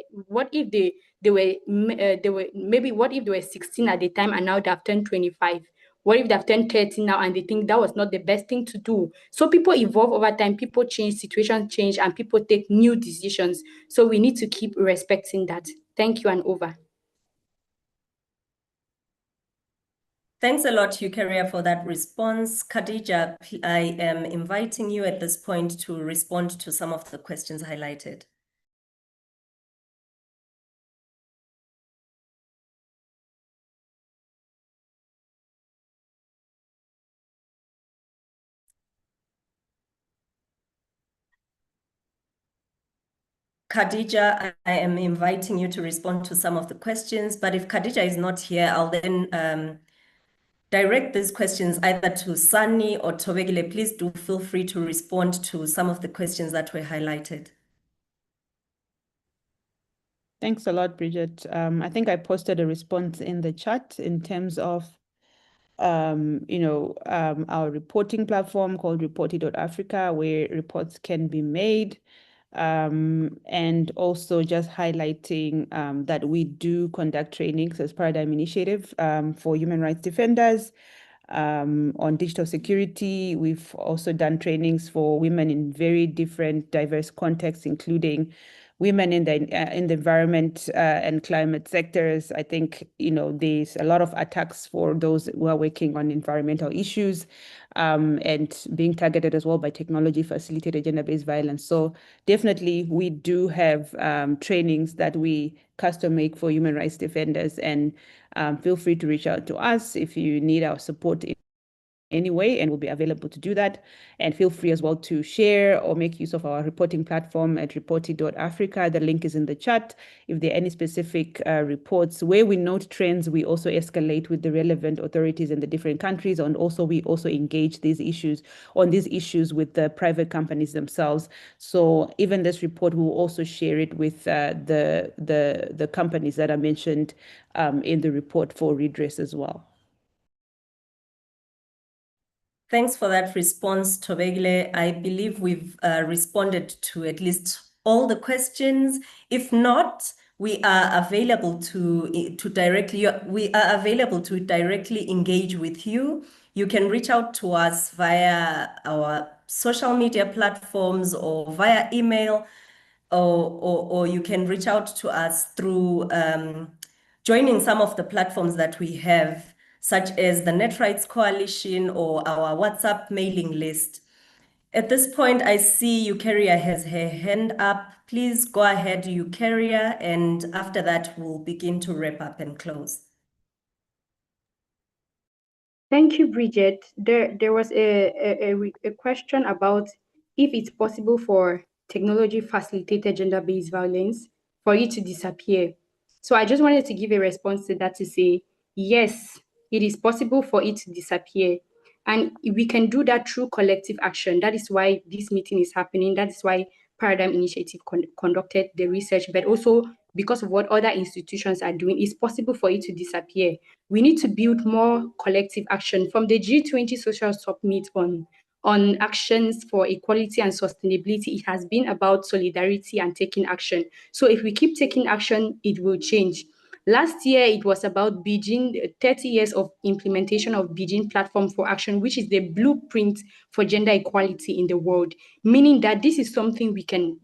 Speaker 7: 16 at the time and now they've turned 25? What if they've turned 30 now and they think that was not the best thing to do? So people evolve over time, people change, situations change, and people take new decisions. So we need to keep respecting that. Thank you, and over.
Speaker 1: Thanks a lot, Eukarya, for that response. Khadija, I am inviting you at this point to respond to some of the questions highlighted. Khadija, I am inviting you to respond to some of the questions, but if Khadija is not here, I'll then direct these questions either to Sunny or Tobegile. Please do feel free to respond to some of the questions that were highlighted.
Speaker 3: Thanks a lot, Bridget. I think I posted a response in the chat in terms of our reporting platform called Reporty.Africa, where reports can be made. And also just highlighting that we do conduct trainings as Paradigm Initiative for human rights defenders on digital security. We've also done trainings for women in very different, diverse contexts, including women in the environment and climate sectors. I think, there's a lot of attacks for those who are working on environmental issues and being targeted as well by technology-facilitated gender-based violence. So definitely, we do have trainings that we custom make for human rights defenders, and feel free to reach out to us if you need our support in any way, and we'll be available to do that. And feel free as well to share or make use of our reporting platform at reporting.africa. The link is in the chat. If there are any specific reports where we note trends, we also escalate with the relevant authorities in the different countries, and also we also engage these issues with the private companies themselves. So even this report, we will also share it with the companies that are mentioned in the report for redress as well.
Speaker 1: Thanks for that response, Tobegile. I believe we've responded to at least all the questions. If not, we are available to directly engage with you. You can reach out to us via our social media platforms or via email, or you can reach out to us through joining some of the platforms that we have, such as the Net Rights Coalition or our WhatsApp mailing list. At this point, I see Eukarya has her hand up. Please go ahead, Eukarya, and after that, we'll begin to wrap up and close.
Speaker 7: Thank you, Bridget. There was a question about if it's possible for technology-facilitated gender-based violence for it to disappear. So I just wanted to give a response to that to say, yes, it is possible for it to disappear. And we can do that through collective action. That is why this meeting is happening. That is why Paradigm Initiative conducted the research, but also because of what other institutions are doing, it's possible for it to disappear. We need to build more collective action. From the G20 Social Summit on actions for equality and sustainability, it has been about solidarity and taking action. So if we keep taking action, it will change. Last year, it was about Beijing, 30 years of implementation of Beijing Platform for Action, which is the blueprint for gender equality in the world, meaning that this is something we can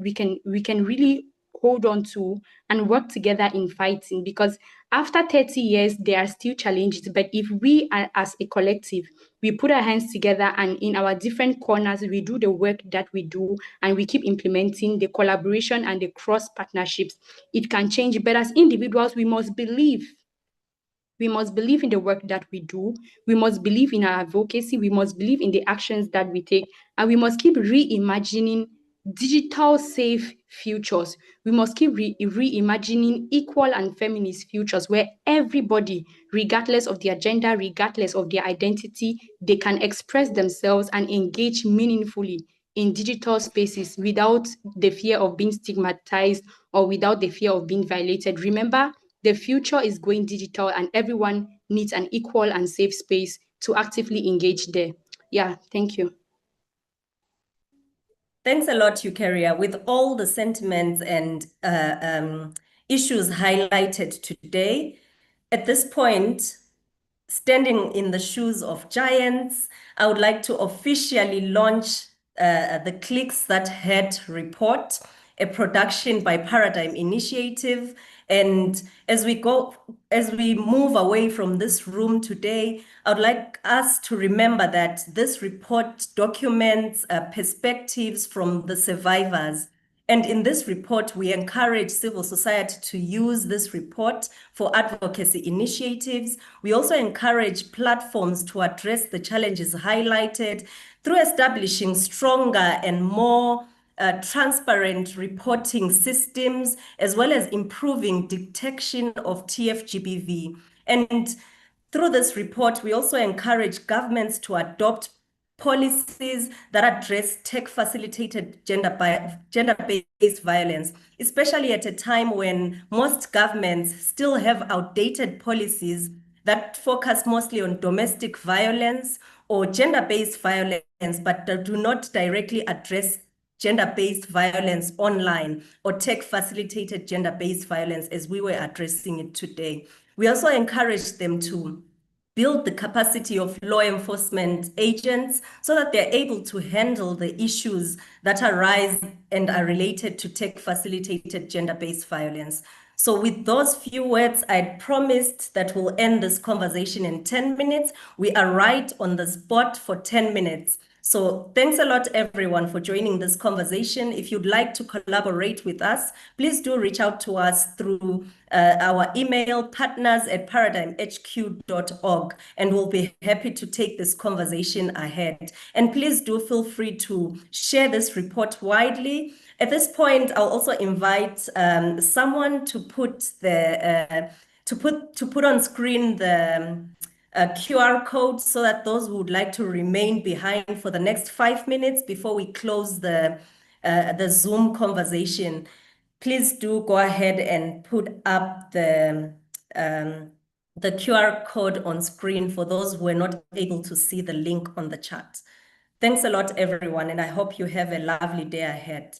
Speaker 7: really hold on to and work together in fighting, because after 30 years, there are still challenges. But if we are, as a collective, we put our hands together and in our different corners, we do the work that we do and we keep implementing the collaboration and the cross partnerships, it can change. But as individuals, we must believe. We must believe in the work that we do. We must believe in our advocacy. We must believe in the actions that we take. And we must keep reimagining digital safe futures. We must keep reimagining equal and feminist futures where everybody, regardless of their gender, regardless of their identity, they can express themselves and engage meaningfully in digital spaces without the fear of being stigmatized or without the fear of being violated. Remember, the future is going digital and everyone needs an equal and safe space to actively engage there. Yeah, thank you.
Speaker 1: Thanks a lot, Eukarya. With all the sentiments and issues highlighted today, at this point, standing in the shoes of giants, I would like to officially launch the Clicks That Hurt report, a production by Paradigm Initiative. And as we move away from this room today, I would like us to remember that this report documents perspectives from the survivors. And in this report, we encourage civil society to use this report for advocacy initiatives. We also encourage platforms to address the challenges highlighted through establishing stronger and more transparent reporting systems, as well as improving detection of TFGBV. And through this report, we also encourage governments to adopt policies that address tech-facilitated gender-based violence, especially at a time when most governments still have outdated policies that focus mostly on domestic violence or gender-based violence, but do not directly address gender-based violence online or tech-facilitated gender-based violence as we were addressing it today. We also encourage them to build the capacity of law enforcement agents so that they're able to handle the issues that arise and are related to tech-facilitated gender-based violence. So with those few words, I promised that we'll end this conversation in 10 minutes. We are right on the spot for 10 minutes. So thanks a lot, everyone, for joining this conversation. If you'd like to collaborate with us, please do reach out to us through our email, partners@paradigmhq.org, and we'll be happy to take this conversation ahead. And please do feel free to share this report widely. At this point, I'll also invite someone to put the to put on screen the QR code so that those who would like to remain behind for the next 5 minutes before we close the Zoom conversation, please do go ahead and put up the QR code on screen for those who are not able to see the link on the chat. Thanks a lot, everyone, and I hope you have a lovely day ahead.